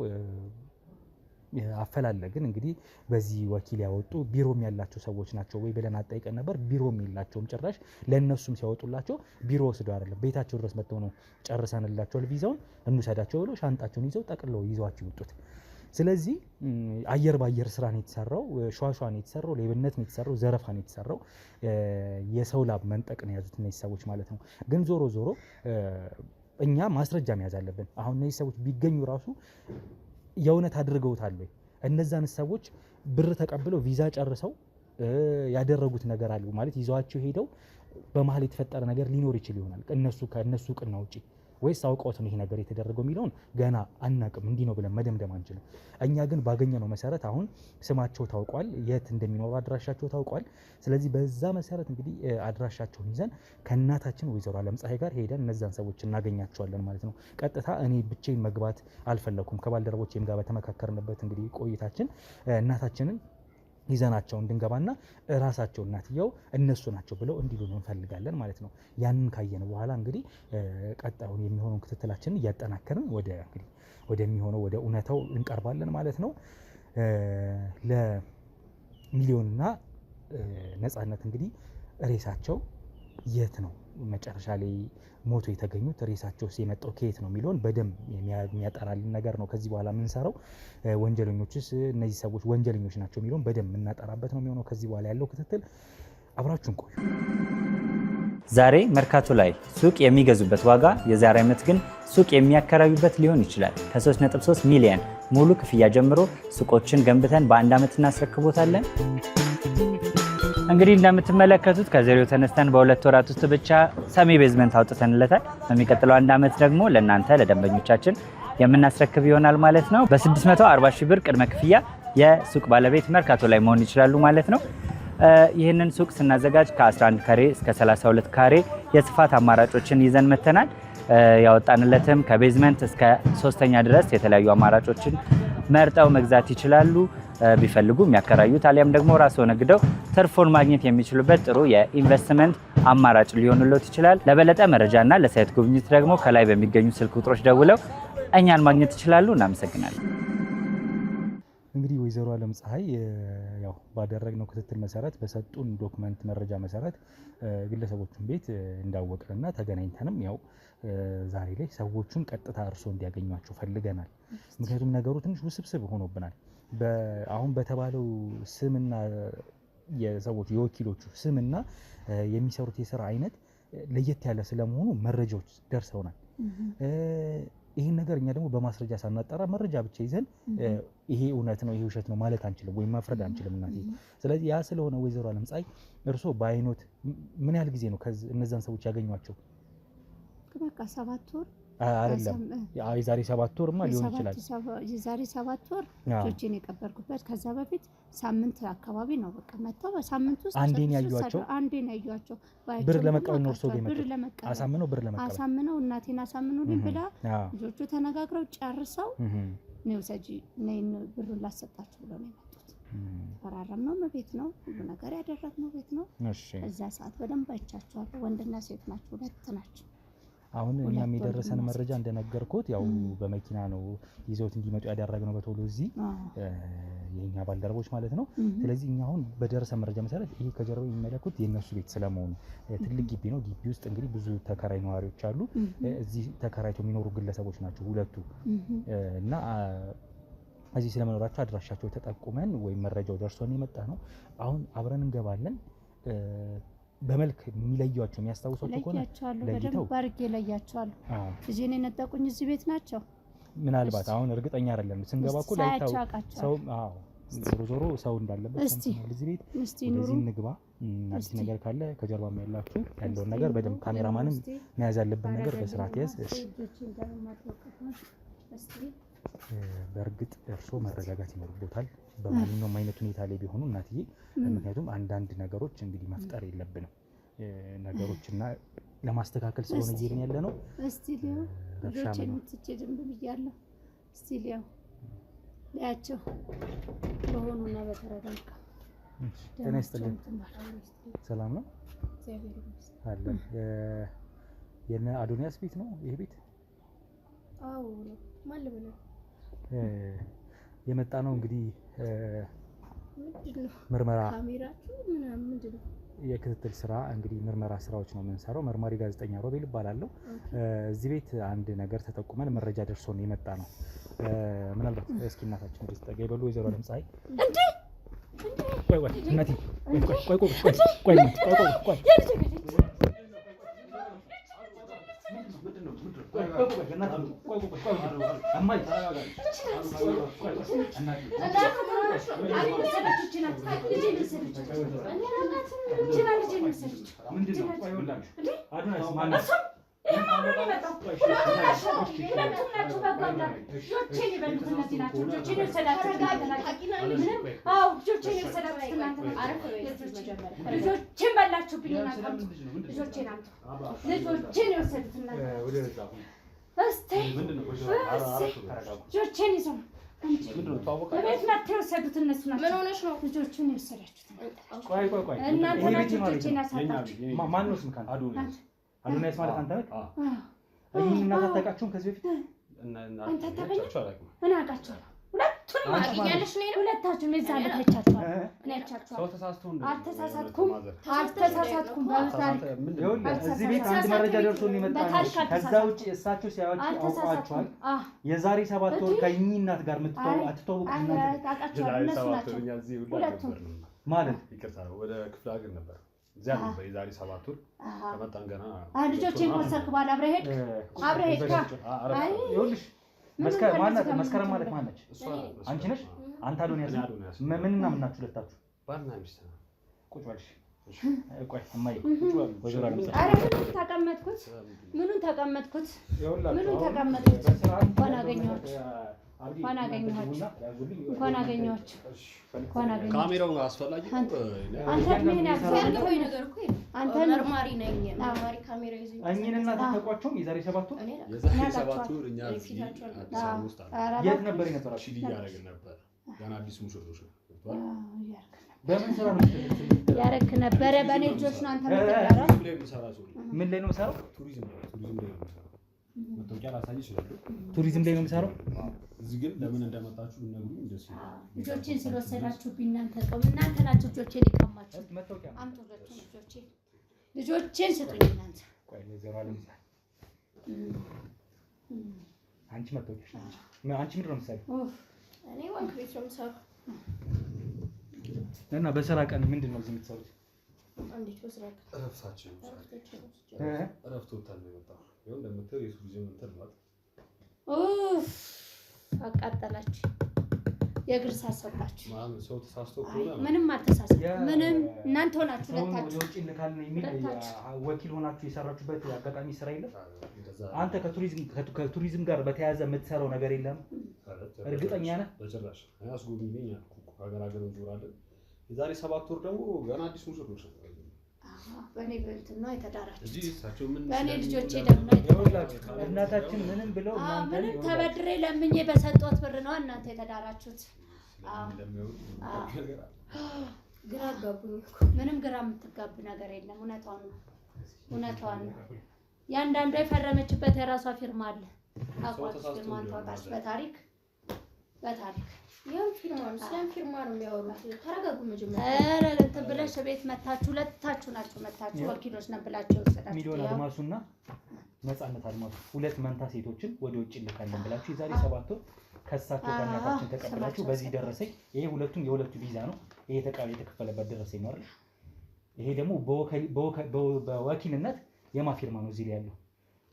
አፈላለግን እንግዲህ በዚህ ወኪል ያወጡ ቢሮም ያላቸው ሰዎች ናቸው ወይ ብለን አጠይቀን ነበር። ቢሮም የላቸውም ጭራሽ። ለእነሱም ሲያወጡላቸው ቢሮ ወስደው አይደለም ቤታቸው ድረስ መጥተው ነው ጨርሰንላቸዋል ቪዛውን እንውሰዳቸው ብለው ሻንጣቸውን ይዘው ጠቅልለው ይዘዋቸው ይወጡት። ስለዚህ አየር ባየር ስራ ነው የተሰራው፣ ሸዋሸዋ ነው የተሰራው፣ ሌብነት ነው የተሰራው፣ ዘረፋ ነው የተሰራው፣ የሰው ላብ መንጠቅ ነው የያዙት እነዚህ ሰዎች ማለት ነው። ግን ዞሮ ዞሮ እኛ ማስረጃ መያዝ አለብን። አሁን እነዚህ ሰዎች ቢገኙ ራሱ የእውነት አድርገውታል ወይ? እነዛን ሰዎች ብር ተቀብለው ቪዛ ጨርሰው ያደረጉት ነገር አለ ማለት ይዘዋቸው ሄደው በመሀል የተፈጠረ ነገር ሊኖር ይችል ይሆናል ከእነሱ እውቅና ውጪ፣ ወይስ አውቀውት ነው ይሄ ነገር የተደረገው የሚለውን ገና አናቅም። እንዲህ ነው ብለን መደምደም አንችልም። እኛ ግን ባገኘነው መሰረት አሁን ስማቸው ታውቋል፣ የት እንደሚኖሩ አድራሻቸው ታውቋል። ስለዚህ በዛ መሰረት እንግዲህ አድራሻቸውን ይዘን ከእናታችን ወይዘሮ አለምፀሐይ ጋር ሄደን እነዛን ሰዎች እናገኛቸዋለን ማለት ነው። ቀጥታ እኔ ብቻዬን መግባት አልፈለኩም። ከባልደረቦቼም ጋር በተመካከርንበት እንግዲህ ቆይታችን እናታችንን ይዘናቸው እንድንገባና ራሳቸው እናትየው እነሱ ናቸው ብለው እንዲሉ እንፈልጋለን ማለት ነው። ያንን ካየን በኋላ እንግዲህ ቀጣዩን የሚሆነውን ክትትላችንን እያጠናከርን ወደሚሆነው ወደ እውነታው እንቀርባለን ማለት ነው። ለሚሊዮንና ነጻነት እንግዲህ ሬሳቸው የት ነው መጨረሻ ላይ ሞቶ የተገኙት፣ ሬሳቸው የመጣው ከየት ነው የሚለውን በደንብ የሚያጠራልን ነገር ነው ከዚህ በኋላ የምንሰራው። ወንጀለኞችስ እነዚህ ሰዎች ወንጀለኞች ናቸው የሚለውን በደንብ የምናጠራበት ነው የሚሆነው ከዚህ በኋላ ያለው ክትትል። አብራችሁን ቆዩ። ዛሬ መርካቶ ላይ ሱቅ የሚገዙበት ዋጋ የዛሬ ዓመት ግን ሱቅ የሚያከራዩበት ሊሆን ይችላል። ከ3.3 ሚሊዮን ሙሉ ክፍያ ጀምሮ ሱቆችን ገንብተን በአንድ ዓመት እናስረክቦታለን። እንግዲህ እንደምትመለከቱት ከዜሮ ተነስተን በሁለት ወራት ውስጥ ብቻ ሰሚ ቤዝመንት አውጥተንለታል። በሚቀጥለው አንድ ዓመት ደግሞ ለእናንተ ለደንበኞቻችን የምናስረክብ ይሆናል ማለት ነው። በ640 ሺህ ብር ቅድመ ክፍያ የሱቅ ባለቤት መርካቶ ላይ መሆን ይችላሉ ማለት ነው። ይህንን ሱቅ ስናዘጋጅ ከ11 ካሬ እስከ 32 ካሬ የስፋት አማራጮችን ይዘን መተናል። ያወጣንለትም ከቤዝመንት እስከ 3ኛ ድረስ የተለያዩ አማራጮችን መርጠው መግዛት ይችላሉ። ቢፈልጉ የሚያከራዩት አሊያም ደግሞ ራስዎ ነግደው ትርፎን ማግኘት የሚችሉበት ጥሩ የኢንቨስትመንት አማራጭ ሊሆንልዎት ይችላል። ለበለጠ መረጃና ለሳይት ጉብኝት ደግሞ ከላይ በሚገኙ ስልክ ቁጥሮች ደውለው እኛን ማግኘት ይችላሉ። እናመሰግናለን። እንግዲህ ወይዘሮ አለምፀሐይ ያው ባደረግነው ክትትል መሰረት በሰጡን ዶክመንት መረጃ መሰረት ግለሰቦቹን ቤት እንዳወቅንና ተገናኝተንም ያው ዛሬ ላይ ሰዎቹን ቀጥታ እርሶ እንዲያገኟቸው ፈልገናል። ምክንያቱም ነገሩ ትንሽ ውስብስብ ሆኖብናል። አሁን በተባለው ስምና የሰዎች የወኪሎቹ ስምና የሚሰሩት የስራ አይነት ለየት ያለ ስለመሆኑ መረጃዎች ደርሰውናል። ይህን ነገር እኛ ደግሞ በማስረጃ ሳናጠራ መረጃ ብቻ ይዘን ይሄ እውነት ነው ይሄ ውሸት ነው ማለት አንችልም ወይም መፍረድ አንችልም እናቴ። ስለዚህ ያ ስለሆነ ወይዘሮ አለምፀሐይ እርሶ በአይኖት ምን ያህል ጊዜ ነው እነዛን ሰዎች ያገኟቸው? በቃ 7 ወር አይደለም የዛሬ 7 ወርማ ሊሆን ይችላል። የዛሬ 7 ወር ልጆችን የቀበርኩበት ከዛ በፊት ሳምንት አካባቢ ነው። በቃ መጣው በሳምንት ውስጥ አንዴ ነው ያዩዋቸው። ብር ለመቀበል ነው እርሶ ጋር አሳምነው ብር ለመቀበል አሳምነው እናቴን አሳምኑልኝ ብላ ልጆቹ ተነጋግረው ጨርሰው ነው ሰጂ ነኝ ብሩን ላሰጣችሁ ብለው ነው የመጡት። ተፈራረምነው ቤት ነው ሁሉ ነገር ያደረግነው ቤት ነው። እዛ ሰዓት በደንብ አይቻቸዋለሁ። ወንድና ሴት ናቸው፣ ሁለት ናቸው። አሁን እኛም የደረሰን መረጃ እንደነገርኩት ያው በመኪና ነው ይዘውት እንዲመጡ ያደረግነው በቶሎ እዚህ የኛ ባልደረቦች ማለት ነው። ስለዚህ እኛ አሁን በደረሰን መረጃ መሰረት ይሄ ከጀርባው የሚመለከቱት የነሱ ቤት ስለመሆኑ ትልቅ ግቢ ነው። ግቢ ውስጥ እንግዲህ ብዙ ተከራይ ነዋሪዎች አሉ። እዚህ ተከራይተው የሚኖሩ ግለሰቦች ናቸው ሁለቱ እና እዚህ ስለመኖራቸው አድራሻቸው ተጠቁመን ወይም መረጃው ደርሶን የመጣ ነው። አሁን አብረን እንገባለን። በመልክ የሚለዩዋቸው የሚያስታውሷቸው ከሆነ በደንብ ባርጌ ለያቸዋለሁ። ልጄን የነጠቁኝ እዚህ ቤት ናቸው። ምናልባት አሁን እርግጠኛ አይደለም ስንገባ እኮ ላይታው ሰው ዞሮ ሰው እንዳለበት ሰምተናል። እዚህ ቤት እዚህ እንግባ። አዲስ ነገር ካለ ከጀርባም ያላችሁ ያለውን ነገር በደንብ ካሜራማንም መያዝ ያለብን ነገር በስርዓት ያዝ። በእርግጥ እርስዎ መረጋጋት ይኖርቦታል በማንኛውም አይነት ሁኔታ ላይ ቢሆኑ እናትዬ። ምክንያቱም አንዳንድ ነገሮች እንግዲህ መፍጠር የለብንም ነገሮችና ለማስተካከል ስለሆነ እየሄድን ያለ ነው። እስቲ ሊዮ ልጆቼን ትቼ ድንብ ብያለሁ። እስቲ ሊዮ ሊያቸው በሆኑና በተረጋጋ ጤና ይስጥልኝ። ሰላም ነው አለ። የነ አዶንያስ ቤት ነው ይሄ ቤት? አዎ ነው። ማን ልበለው? የመጣ ነው እንግዲህ ምንድነው? ምርመራ ካሜራችሁ ምናምን ምንድነው? የክትትል ስራ እንግዲህ ምርመራ ስራዎች ነው የምንሰራው። መርማሪ ጋዜጠኛ ሮቤል እባላለሁ። እዚህ ቤት አንድ ነገር ተጠቁመን መረጃ ደርሶን የመጣ ነው። ምናልባት እስኪ እናታችን ወደ ተጠጋ ይበሉ። ወይዘሮ አለም ፀሐይ እንዴ ቆይ እናቴ ቆይ አዶንያስ ማለት አንተ ነህ? እኔን እናት አታውቃቸውም ከዚህ በፊት? አንተ ታውቃለህ? እኔ አውቃቸዋለሁ። ሁለቱንም አግኛለሽ ነው። ሁለታችሁም የዛን ዕለት አይቻችኋል። እኔ አይቻችኋል። ሰው ተሳስቶ አልተሳሳትኩም። እዚህ ቤት አንድ መረጃ ደርሶን የመጣ ነው። ከዛ ውጪ እሳቸው ሲያዩአችሁ አውቀዋቸዋል። የዛሬ 7 ወር ከእኚህ እናት ጋር አትተዋወቁ ማለት ይቅርታ፣ ወደ ክፍለ ሀገር ነበር እዚያ ነበር የዛሬ 7 ወር ከመጣን ገና ልጆቼን ወሰድክ በኋላ አብረህ ሄድክ። ይኸውልሽ መስከረም ማለት ማን ነች? አንቺ ነሽ? አንተ አዶንያስ ምንና ምን ናችሁ ሁለታችሁ? ባልና ሚስት ነው። ቁጭ በልሽ። ቆይ እማዬ ምኑን ተቀመጥኩት? እንኳን አገኘኋችሁ። ካሜራው አስፈላጊ ነው። አንተ መርማሪ ነኝ። መርማሪ ካሜራ ይዘኝ እኚህን እናት አታውቋቸውም? የዛሬ 7 ወር የዛሬ 7 ወር እኛ እዚህ አዲስ አበባ ውስጥ አለ። የት ነበር የነበራችሁ? ቺሊ እያደረግን ነበር። ገና አዲስ ሙሽሮች ነው። በምን ስራ ነው ያረክ ነበረ? በእኔ ልጆች ነው አንተ የምትጠራው? ምን ላይ ነው የምሰራው? ቱሪዝም ላይ ነው የምሰራው። መታወቂያ ላሳይ ይችላል። ቱሪዝም ላይ ነው የምሰራው። እዚህ ግን ለምን እንደመጣችሁ ብትነግሩኝ ደስ ይላል። ልጆቼን ስለወሰዳችሁብኝ እናንተ ናችሁ ልጆቼን የቀማችሁ። መታወቂያ አምጡ ልጆቼን ስጡኝ እናንተ። ቆይ ለዘራ ለምሳ አንቺ መታወቂያ አንቺ ምንድን ነው የምትሰሪው? እኔ ባንክ ቤት ነው የምሰራው። እና በስራ ቀን ምንድን ነው እዚህ የምትሰሩት? እንዴት በስራ ቀን እረፍታችን እረፍት ወጥተን ነው የመጣው። ይኸው እንደምታየው የቱሪዝም እንትን ነው። አቃጠላችሁ። የእግር ሳሰጣችሁ። ሰው ተሳስቶ ከሆነ ምንም አልተሳሳትም። ምንም እናንተ ሆናችሁ ሁለታችሁ ወጪ ልካልን የሚል ወኪል ሆናችሁ የሰራችሁበት አጋጣሚ ስራ የለም? አንተ ከቱሪዝም ጋር በተያያዘ የምትሰራው ነገር የለም? እርግጠኛ ነህ? በጭራሽ አያስጎብኝ ነኝ ያልኩህ እኮ ሀገር እንዞራለን። የዛሬ 7 ወር ደግሞ ገና አዲስ ሙሽሮች ነው። በእኔ በእንትን ነው የተዳራችሁት። እዚህ እሳቸው ምን በእኔ ልጆቼ ደግሞ እናታችን ምንም ብለው ምንም ተበድሬ ለምኜ በሰጠሁት ብር ነው እናንተ የተዳራችሁት። ግራ አጋቡኝ እኮ። ምንም ግራ የምትጋብ ነገር የለም። እውነቷን ነው። ያንዳንዷ የፈረመችበት የራሷ ፊርማ አለ። አቋራጭ ፊርማን ታወጣች። በታሪክ ያን ፊርማ ነው የሚያወሩት። ተረጋጉ መጀመሪያ። ኧረ እንትን ብለሽ ቤት መታችሁ ሁለታችሁ ናችሁ መታችሁ ወኪሎች ነን ብላችሁ ወሰዳችሁ። ሚሊዮን አድማሱና ነፃነት አድማሱ 2 መንታ ሴቶችን ወደ ውጭ ልካለን ብላችሁ የዛሬ 7 ወር ከሳቸው ከእናታችን ተቀበላችሁ። በዚህ ደረሰኝ ይሄ የሁለቱ ቪዛ ነው። ይሄ ተቃል የተከፈለበት ደረሰኝ ነው አይደል? ይሄ ደግሞ በወኪልነት የማፊርማ ነው እዚህ ላይ ያለው።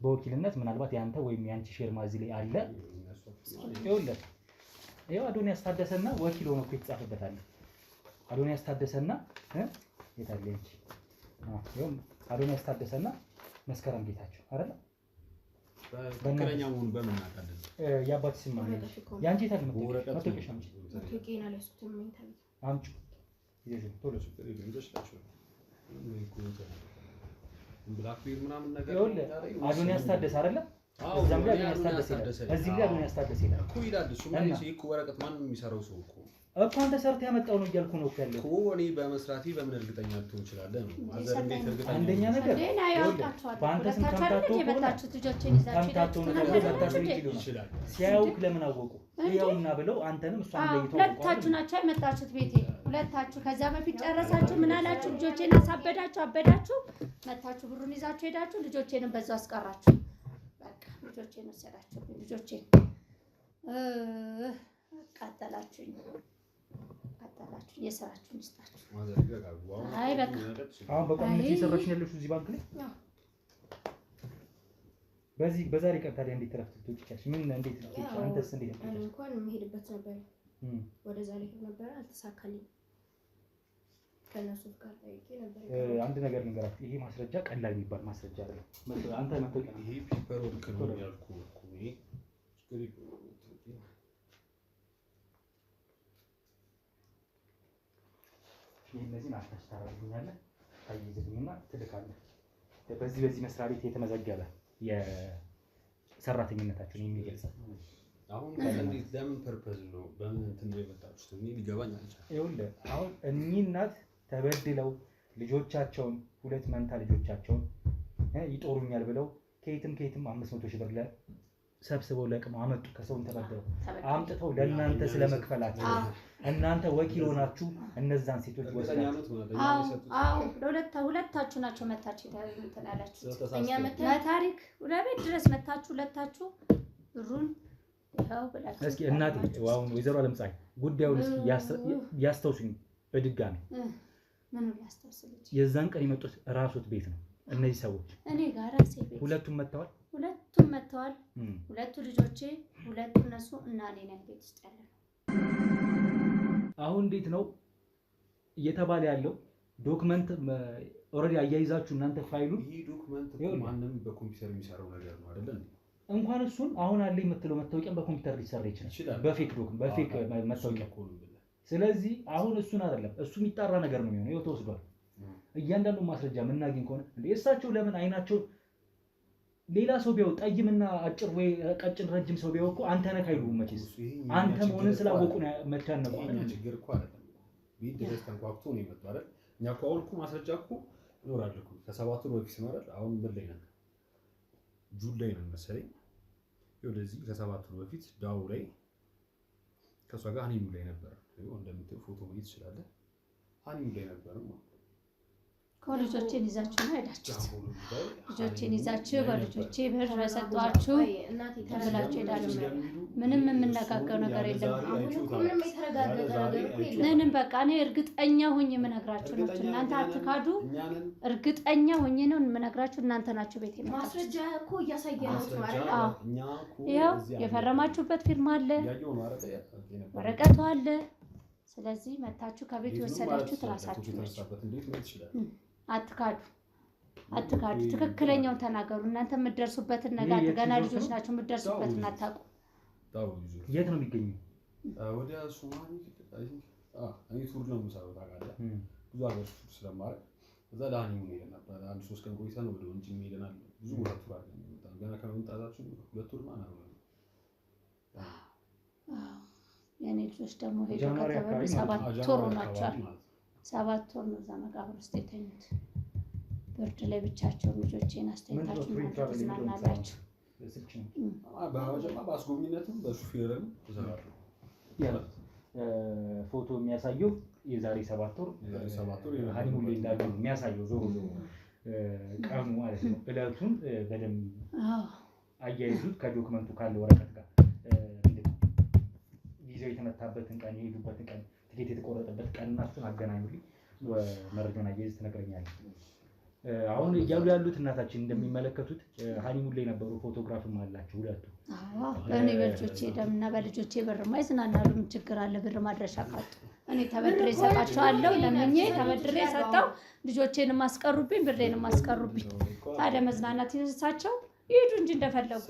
በወኪልነት ምናልባት ያንተ ወይም ያንቺ ፊርማ እዚህ ላይ አለ። ይኸው አዶንያስ ታደሰና ወኪል ሆኖ እኮ የተጻፈበት አለ። አዶንያስ ታደሰና የታለ እንጂ ይኸው አዶንያስ ታደሰና መስከረም ጌታቸው አይደል? በእነኛ ሙሉ በምን አቃደለ የአባት ስም ማለት ያንቺ ታል ነው። መጥቶሽ አምጪ ተቄና ለሱትም እንትን አምጪ ይሄ ቶሎ ሱፐር ይገኛል ታችሁ ብላክቤሪ ምናምን ነገር አዶንያስ ታደሰ አይደል? እዛም ላይ አዶንያስ ታደሰ ይላል። እዚህ ላይ አዶንያስ ታደሰ ይላል እኮ ይላል። እሱ ማለት እኮ ወረቀት ማንም የሚሰራው ሰው እኮ እኮ አንተ ሰርተህ ያመጣው ነው እያልኩ ነው ያለው እኮ እኔ በመስራቴ በምን እርግጠኛ ልትሆን ይችላል ነው ማዘር እንዴት እርግጠኛ አንደኛ ነገር በአንተ ስም ተምታቶ የመጣችሁት ልጆችን ይዛችሁ ይችላል ሲያዩክ ለምን አወቁ ይያውና ብለው አንተንም እሷን ለይተው ሁለታችሁ ናችሁ የመጣችሁት ቤቴ ሁለታችሁ ከዛ በፊት ጨረሳችሁ ምን አላችሁ ልጆቼን አበዳችሁ መታችሁ ብሩን ይዛችሁ ሄዳችሁ ልጆቼንም በዛው አስቀራችሁ በቃ ልጆቼን ወሰዳችሁ ልጆቼን አቃጠላችሁኝ የሰራችሁን ይስጣችሁ አይ በቃ አሁን በቋሚነት እየሰራሽ ነው ያለሽው እዚህ ባንክ ላይ በዚህ በዛሬ ቀን ታዲያ እንዴት ተረፍት ትወጪያለሽ ምን እንዴት ትወጪ አንተስ እንዴት ነው እንኳን መሄድበት ነበር ወደዛ ላይ ነበር አልተሳካልኝ ከነሱ ጋር ጠይቄ ነበር አንድ ነገር ልንገራችሁ ይሄ ማስረጃ ቀላል የሚባል ማስረጃ አይደለም አንተ መተውቂያ ይሄ ፔፐር ወርክ ነው ያልኩህ እኮ ይሄ ስክሪፕት እነዚህን አታስታርጉኛለህ ታይዝልኝና ትልካለህ በዚህ መስሪያ ቤት የተመዘገበ የሰራተኝነታችሁን የሚገልጽ አሁን እንዴት ለምን ፐርፐዝ ነው በምን እንትን ነው የመጣችሁት እኔ ሊገባኝ አልቻለም ይኸውልህ አሁን እኚህ እናት ተበድለው ልጆቻቸውን ሁለት መንታ ልጆቻቸውን ይጦሩኛል ብለው ከየትም 500 ሺህ ብር ሰብስበው ለቅመው አመጡ ከሰውን ተበድረው አምጥተው ለእናንተ ስለመክፈላቸው እናንተ ወኪል ሆናችሁ እነዛን ሴቶች ወሰዳችሁ ሁለታችሁ ናቸው መታችሁ እንትን ያላችሁ እኛ ለታሪክ ለቤት ድረስ መታችሁ ሁለታችሁ ብሩን ይኸው ብላችሁ እስኪ እናቴ አሁን ወይዘሮ አለምፀሐይ ጉዳዩን እስኪ ያስተውሱኝ በድጋሚ ምን ያስተውስልኝ የዛን ቀን የመጡት ራሱት ቤት ነው እነዚህ ሰዎች እኔ ጋር ራሴ ቤት ሁለቱም መጥተዋል ሁለቱ ልጆቼ ሁለቱ እነሱ እና እኔ ነን ቤት ውስጥ ያለነው አሁን እንዴት ነው እየተባለ ያለው ዶክመንት ኦሬዲ አያይዛችሁ እናንተ ፋይሉን ይሄ ዶክመንት ማንንም በኮምፒውተር የሚሰራው ነገር ነው አይደል እንኳን እሱን አሁን አለ የምትለው መታወቂያ በኮምፒውተር ሊሰራ ይችላል በፌክ ዶክመንት በፌክ መታወቂያ ስለዚህ አሁን እሱን አይደለም እሱ የሚጣራ ነገር ነው የሚሆነው ይኸው ተወስዷል እያንዳንዱ ማስረጃ ምናገኝ ከሆነ እንዴ እሳቸው ለምን አይናቸው ሌላ ሰው ቢያው ጠይምና አጭር ወይ ቀጭን ረጅም ሰው ቢያው እኮ አንተ ነህ አይሉም መቼስ አንተ መሆንን ስላወቁ ነው መቻነቁ ችግር እኮ አይደለም ቤት ድረስ ተንኳክቶ ነው የመጣው አይደል እኛ እኮ አሁን እኮ ማስረጃ እኮ ይኖራል እኮ ከሰባት ወር በፊት ማለት አሁን ምን ላይ ነን ጁን ላይ ነን መሰለኝ ወደዚህ ከሰባት ወር በፊት ዳው ላይ ከሷ ጋር ሀኒሙ ላይ ነበር እንደምትል ፎቶ ማየት ይችላል ሀኒሙ ላይ ነበር ነው ልጆቼን ይዛችሁ ነው ሄዳችሁት ልጆቼን ይዛችሁ በልጆቼ ብር ሰጣችሁ ተብላችሁ ሄዳችሁ ምንም የምነጋገረው ነገር የለም ምንም የተረጋገጠ ነገር እኮ የለም ምንም በቃ እኔ እርግጠኛ ሆኜ የምነግራችሁ ነው እናንተ አትካዱ እርግጠኛ ሆኜ ነው የምነግራችሁ እናንተ ናችሁ ቤት የመጣችሁት ማስረጃ እኮ እያሳየነው ማለት ያው የፈረማችሁበት ፊርማ አለ ወረቀቱ አለ ስለዚህ መታችሁ ከቤት የወሰዳችሁ ትራሳችሁ ናችሁ አትካዱ ትክክለኛውን ተናገሩ እናንተ የምትደርሱበትን ነገር ገና ልጆች ናችሁ የምትደርሱበትን አታውቁ የት ነው የሚገኘው ወደ ሶማሌ እኔ ቱር ነው የምሰራው ታውቃለህ ብዙ ሀገር ቱር ስለማድረግ እዛ ዳኒሙ ነው ነበር አንድ 3 ቀን ቆይተን ወደ ወንጂ ሄደናል ብዙ ቦታ ቱር አድርገን ገና ከመምጣታችን 2 ወር ማለት ነው የኔ ልጆች ደግሞ ሄዶ ከተበሉ 7 ወር ሆኗቸዋል 7 ወር ነው እዛ መቃብር ውስጥ የተኙት ብርድ ላይ ብቻቸውን ልጆቼን አስተኝታችሁ ትዝናናላችሁ በአስጎብኝነትም በሹፌርም ተሰራለሁ ፎቶ የሚያሳየው የዛሬ 7 ወር ሀኒሙ ላይ እንዳሉ የሚያሳየው ዞሮ ቀኑ ማለት ነው እለቱን በደንብ አያይዙት ከዶክመንቱ ካለ ወረቀት ጋር ጊዜው የተመታበትን ቀን የሄዱበትን ቀን ትኬት የተቆረጠበት ቀን እና እሱን አገናኙልኝ መረጃውን አያይዝ ትነግረኛለህ አሁን እያሉ ያሉት እናታችን እንደሚመለከቱት ሀኒሙ ላይ ነበሩ ፎቶግራፍም አላቸው ሁለቱ እኔ በልጆቼ ደምና በልጆቼ ብር ማይዝናናሉ ምን ችግር አለ ብር ማድረሻ ካጡ እኔ ተበድሬ ሰጣቸዋለሁ ለምኜ ተበድሬ ሰጣው ልጆቼንም አስቀሩብኝ ብሬንም አስቀሩብኝ ታዲያ መዝናናት ይነሳቸው ይሄዱ እንጂ እንደፈለጉ።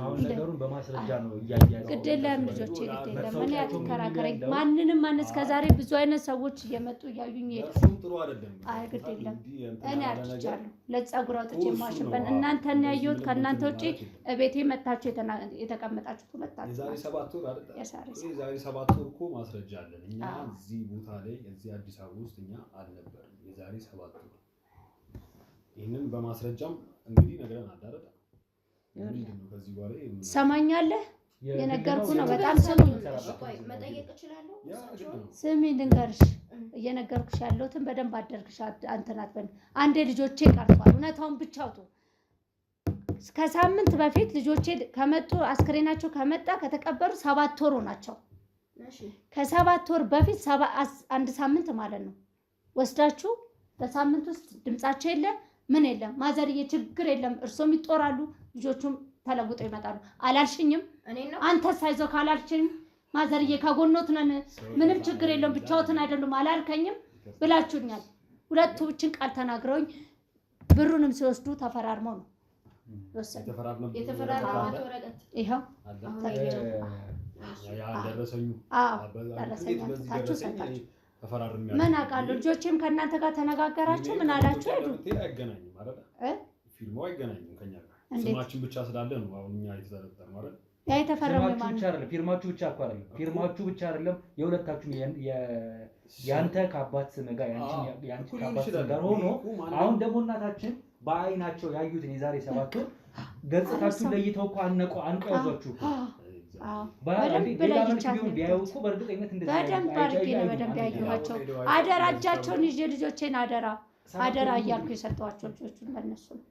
አሁን ነገሩን በማስረጃ ነው እያያያዙ። ግድ የለም ልጆቼ፣ ግድ የለም እኔ አትከራከረኝ። ማንንም እስከዛሬ ብዙ አይነት ሰዎች እየመጡ እያዩኝ ይሄዳሉ። ጥሩ አይደለም። አይ ግድ የለም እኔ አርጅቻለሁ። ለፀጉር አውጥቼ ማሽበን እናንተን ያየሁት ከእናንተ ውጪ ቤቴ መታችሁ የተቀመጣችሁት ሁለታችሁ። የዛሬ 7 ወር አይደል? የዛሬ 7 ወር እኮ ማስረጃ አለን እኛ እዚህ ቦታ ላይ እዚህ አዲስ አበባ ውስጥ እኛ አልነበርም። የዛሬ 7 ወር ይሄንን በማስረጃም እንግዲህ ነገርን አዳረዳ ሰማኛለህ? የነገርኩ ነው። በጣም ስሙኝ። መጠየቅ እችላለሁ? ስሚ ልንገርሽ፣ እየነገርኩሽ ያለሁትን በደንብ አደርግሽ። አንተናት በል አንዴ ልጆቼ ቀርቷል። እውነታውን ብቻ አውጡ። ከሳምንት በፊት ልጆቼ ከመጡ አስክሬናቸው ከመጣ ከተቀበሩ 7 ወር ናቸው። ከ7 ወር በፊት 1 ሳምንት ማለት ነው ወስዳችሁ በሳምንት ውስጥ ድምጻቸው የለ ምን የለም። ማዘርዬ ችግር የለም እርሶም ይጦራሉ ልጆቹም ተለውጠው ይመጣሉ አላልሽኝም? አንተ ሳይዘው ካላልሽኝ ማዘርዬ ከጎኖት ነን ምንም ችግር የለም ብቻዎትን አይደሉም አላልከኝም ብላችሁኛል። ሁለቱ ብቻን ቃል ተናግረውኝ ብሩንም ሲወስዱ ተፈራርመው ነው የተፈራረሙት ወረቀት ይሄው ደረሰኙ ደረሰኛችሁ ሰጣችሁ። ምን አውቃለሁ። ልጆቼም ከእናንተ ጋር ተነጋገራችሁ ምን አላችሁ? ሄዱ አይገናኝም አይደል? ፊልሙ አይገናኝም ከኛ ጋር ስማችን ብቻ ስላለ ነው አሁን እኛ የተዘረጠር ማለት ያ የተፈረመው ማለት ነው። ፊርማችሁ ብቻ እኮ አይደለም፣ ፊርማችሁ ብቻ አይደለም የሁለታችሁም ያንተ ከአባት ስም ጋር ያንቺ ከአባት ስም ጋር ሆኖ አሁን ደግሞ እናታችን በአይናቸው ያዩትን የዛሬ 7 ወር ገጽታችሁን ለይተው እኮ አንቀው ያዟችሁ እኮ በደንብ አድርጌ ነው በደንብ ያየኋቸው። አደራ እጃቸውን ይዤ ልጆቼን አደራ አደራ እያልኩ የሰጠኋቸው ልጆቹን ለእነሱ ነው።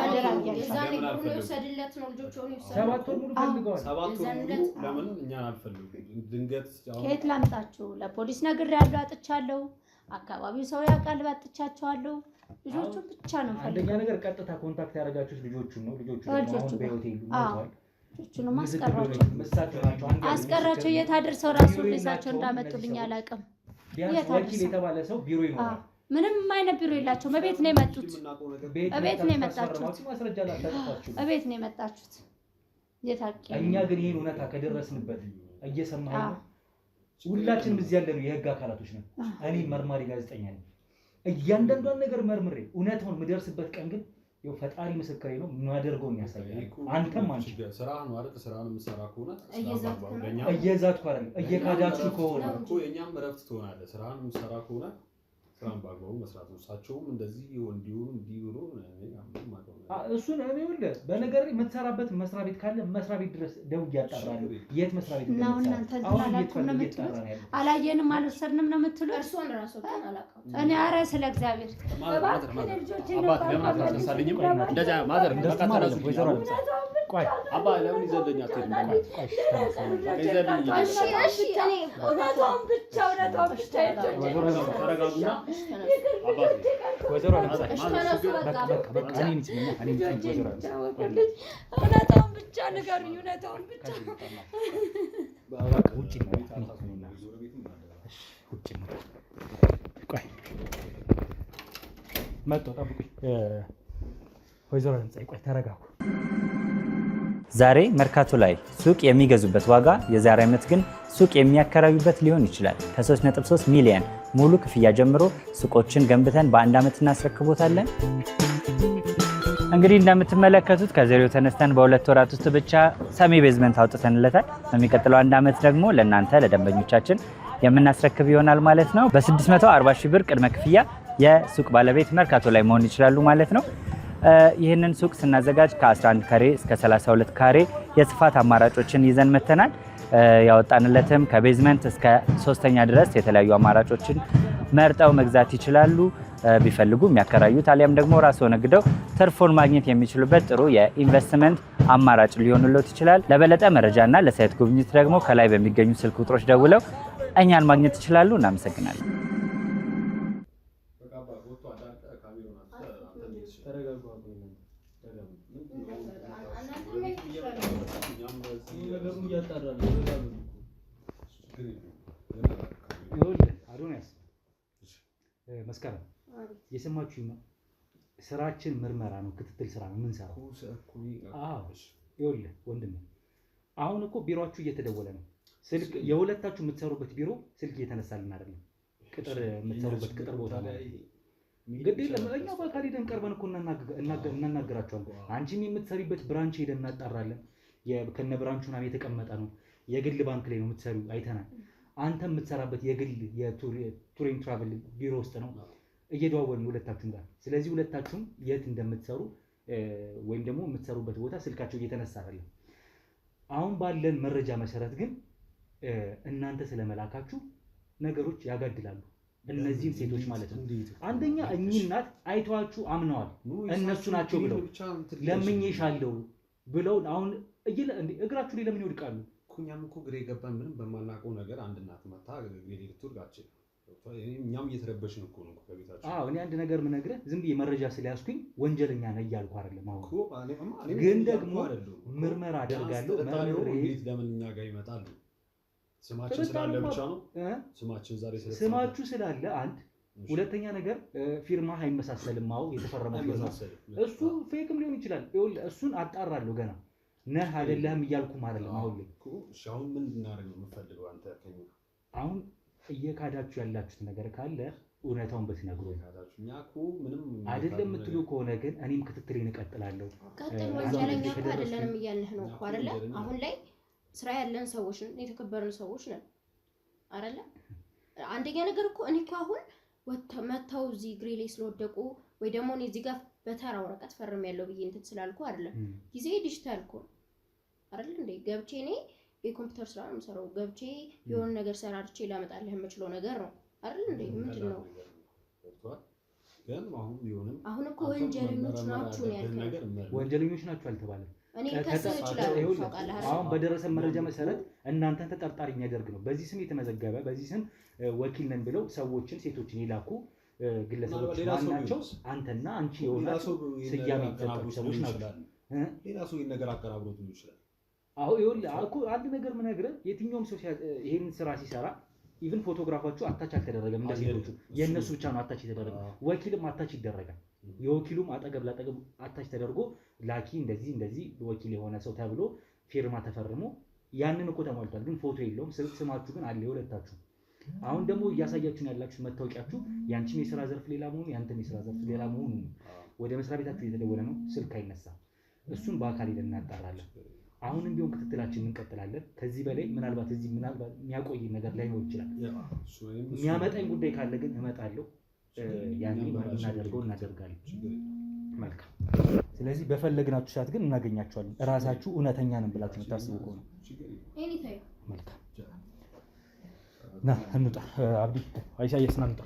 አደራ እያልኩ የወሰድለት ነው ልጆቹን ይወሰድ 7 ወር ሙሉ ፈልገዋል። 7 ወር ሙሉ ለምን እኛን አልፈልጉም? ድንገት ከየት ላምጣችሁ? ለፖሊስ ነግሬያለሁ፣ አጥቻለሁ። አካባቢው ሰው ያውቃል፣ አጥቻቸዋለሁ። ልጆቹን ብቻ ነው ፈልገው። አንደኛ ነገር ቀጥታ ኮንታክት ያደረጋችሁት ልጆቹን ነው። ልጆቹ አሁን በሆቴሉ ሞተዋል። ልጆቹን አስቀራቸው። የት አድርሰው ራሱ ሬሳቸው እንዳመጡልኝ አላውቅም። ቢያንስ ወኪል የተባለ ሰው ቢሮ ይኖራል። ምንም አይነት ቢሮ የላቸውም። እቤት ነው የመጡት። እቤት ነው የመጣችሁት። እቤት ነው የመጣችሁት። እኛ ግን ይሄን እውነታ ከደረስንበት እየሰማን ነው። ሁላችንም እዚህ ያለነው የህግ አካላቶች ነን። እኔ መርማሪ ጋዜጠኛ ነኝ። እያንዳንዷን ነገር መርምሬ እውነታውን የምደርስበት ቀን ግን ይኸው ፈጣሪ ምስክሬ ነው የማደርገውን ያሳያል። አንተም አንቺ ስራ ነው አይደል? ስራውን የምትሰራ ከሆነ እየዛትኩ አይደል? እየካዳችሁ ከሆነ እኮ የኛም እረፍት ትሆናለህ። ስራውን የምትሰራ ከሆነ ስራን በአግባቡ መስራት ነው። እሳቸውም እንደዚህ እንዲሆን እንዲብሎ እሱን እኔ ይኸውልህ በነገር የምትሰራበት መስሪያ ቤት ካለ መስሪያ ቤት ድረስ ደውዬ አጣራለሁ። የት መስሪያ ቤት ነው? እናንተ አላየንም አልወሰድንም ነው የምትሉት? እርሶን ራሱ አላውቅም እኔ። ኧረ ስለ እግዚአብሔር ቆይ አባ ለምን ይዘለኛል? እውነታውን ብቻ ንገሩኝ። እውነታውን ብቻ መጥቶ ጠብቁኝ። ወይዘሮ ለምጻይ ቆይ ተረጋጉ። ዛሬ መርካቶ ላይ ሱቅ የሚገዙበት ዋጋ የዛሬ ዓመት ግን ሱቅ የሚያከራዩበት ሊሆን ይችላል። ከ3.3 ሚሊዮን ሙሉ ክፍያ ጀምሮ ሱቆችን ገንብተን በ1 ዓመት እናስረክቦታለን። እንግዲህ እንደምትመለከቱት ከዜሮ ተነስተን በ2 ወራት ውስጥ ብቻ ሰሚ ቤዝመንት አውጥተንለታል። በሚቀጥለው 1 ዓመት ደግሞ ለእናንተ ለደንበኞቻችን የምናስረክብ ይሆናል ማለት ነው። በ640 ሺህ ብር ቅድመ ክፍያ የሱቅ ባለቤት መርካቶ ላይ መሆን ይችላሉ ማለት ነው። ይህንን ሱቅ ስናዘጋጅ ከ11 ካሬ እስከ 32 ካሬ የስፋት አማራጮችን ይዘን መተናል። ያወጣንለትም ከቤዝመንት እስከ 3ኛ ድረስ የተለያዩ አማራጮችን መርጠው መግዛት ይችላሉ። ቢፈልጉ የሚያከራዩት አሊያም ደግሞ ራስዎ ነግደው ትርፎን ማግኘት የሚችሉበት ጥሩ የኢንቨስትመንት አማራጭ ሊሆንልዎት ይችላል። ለበለጠ መረጃና ለሳይት ጉብኝት ደግሞ ከላይ በሚገኙ ስልክ ቁጥሮች ደውለው እኛን ማግኘት ይችላሉ። እናመሰግናለን። አዶንያስ መስከረም የሰማችሁ ነው። ስራችን ምርመራ ነው፣ ክትትል ስራ ነው የምንሰራው። ይኸውልህ ወንድሜ አሁን እኮ ቢሮአችሁ እየተደወለ ነው። ስልክ የሁለታችሁ የምትሰሩበት ቢሮ ስልክ እየተነሳልን አይደለም። ቅጥር የምትሰሩበት ቅጥር ቦታ ነው። ግድ የለም እኛ በአካል ሄደን ቀርበን እኮ እናናገራቸዋለን። አንቺም የምትሰሪበት ብራንች ሄደን እናጣራለን። ከነ ብራንቹ ምናምን የተቀመጠ ነው። የግል ባንክ ላይ ነው የምትሰሪው፣ አይተናል። አንተ የምትሰራበት የግል የቱር ኤንድ ትራቨል ቢሮ ውስጥ ነው። እየደዋወልን ሁለታችሁም ጋር። ስለዚህ ሁለታችሁም የት እንደምትሰሩ ወይም ደግሞ የምትሰሩበት ቦታ ስልካቸው እየተነሳ አይደለም። አሁን ባለን መረጃ መሰረት ግን እናንተ ስለመላካችሁ ነገሮች ያጋድላሉ። እነዚህም ሴቶች ማለት ነው። አንደኛ እኚህ እናት አይተዋችሁ አምነዋል። እነሱ ናቸው ብለው ለምኜሻለሁ ብለው አሁን እግራችሁ ላይ ለምን ይወድቃሉ? እኛም እኮ ግሬ የገባን ምንም በማናውቀው ነገር አንድ እናት መታ ልትወድቃችን እኛም እየተረበሽን እኮ ነው ከቤታችን። እኔ አንድ ነገር የምነግርህ ዝም ብዬ መረጃ ስለያዝኩኝ ወንጀለኛ ነህ እያልኩ አይደለም። አሁን ግን ደግሞ ምርመራ አደርጋለሁ። ለምን እኛ ጋር ይመጣሉ? ስማችን ስላለ ብቻ ነው። ስማችን ዛሬ ስማችሁ ስላለ አንድ፣ ሁለተኛ ነገር ፊርማ አይመሳሰልም። የተፈረመው ፊርማ እሱ ፌክም ሊሆን ይችላል። እሱን አጣራለሁ ገና ነህ አይደለህም እያልኩም አይደለም። አሁን ላይ አሁን ምን እናደርግ ነው የምፈልገው አንተ ከኛ? አሁን እየካዳችሁ ያላችሁት ነገር ካለ እውነታውን በትነግሩ እኛ እኮ ምንም አይደለም የምትሉ ከሆነ ግን እኔም ክትትሌን እቀጥላለሁ። ቀጥል። ወንጀለኛ እኮ አይደለንም እያልንህ ነው እኮ አይደለ? አሁን ላይ ስራ ያለን ሰዎች ነን፣ የተከበርን ሰዎች ነን አይደለ? አንደኛ ነገር እኮ እኔ እኮ አሁን መተው እዚህ እግሬ ላይ ስለወደቁ ወይ ደግሞ እኔ እዚህ ጋር በተራ ወረቀት ፈርም ያለው ብዬ እንትን ስላልኩ አይደለም። ጊዜ ዲጂታል እኮ አይደል እንዴ? ገብቼ እኔ የኮምፒውተር ስራ ነው የምሰራው። ገብቼ የሆነ ነገር ሰራርቼ ላመጣልህ የምችለው ነገር ነው አይደል እንዴ? ምንድን ነው ግን አሁን ቢሆንም አሁን እኮ ወንጀለኞች ናችሁ ነው ያልከው። ወንጀለኞች ናችሁ አልተባለም። እኔ ከሰው ይችላል ታውቃለህ። አሁን በደረሰ መረጃ መሰረት እናንተን ተጠርጣሪ የሚያደርግ ነው። በዚህ ስም የተመዘገበ በዚህ ስም ወኪል ነን ብለው ሰዎችን ሴቶችን የላኩ ግለሰቦች ናቸው። አንተና አንቺ የሆነ ስያሜ የተሰጣችሁ ሰዎች ናቸው። ሌላ ሰው ይሄን ነገር አቀራብሮት ነው ይችላል። እኮ አንድ ነገር የምነግርህ የትኛውም ሰው ይሄን ስራ ሲሰራ ኢቭን ፎቶግራፋችሁ አታች አልተደረገም። እንደ ሴቶቹ የእነሱ ብቻ ነው አታች የተደረገ። ወኪልም አታች ይደረጋል። የወኪሉም አጠገብ ላጠገብ አታች ተደርጎ ላኪ እንደዚህ ወኪል የሆነ ሰው ተብሎ ፊርማ ተፈርሞ ያንን እኮ ተሟልቷል። ግን ፎቶ የለውም። ስማችሁ ግን አለ የሁለታችሁ። አሁን ደግሞ እያሳያችሁን ያላችሁ መታወቂያችሁ ያንቺም የስራ ዘርፍ ሌላ መሆኑ ያንተም የስራ ዘርፍ ሌላ መሆኑ ወደ መስሪያ ቤታችሁ እየተደወለ ነው። ስልክ አይነሳም። እሱን በአካል ሄደን እናጣራለን። አሁንም ቢሆን ክትትላችን እንቀጥላለን። ከዚህ በላይ ምናልባት የሚያቆይ ነገር ላይኖር ይችላል። የሚያመጣኝ ጉዳይ ካለ ግን እመጣለሁ። ያንን እናደርገው እናደርጋለን። መልካም። ስለዚህ በፈለግናችሁ ሰዓት ግን እናገኛችኋለን። እራሳችሁ እውነተኛ ነን ብላችሁ የምታስቡ ከሆነ መልካም። ና እንውጣ። አብዲ ኢሳያስ ና እንውጣ።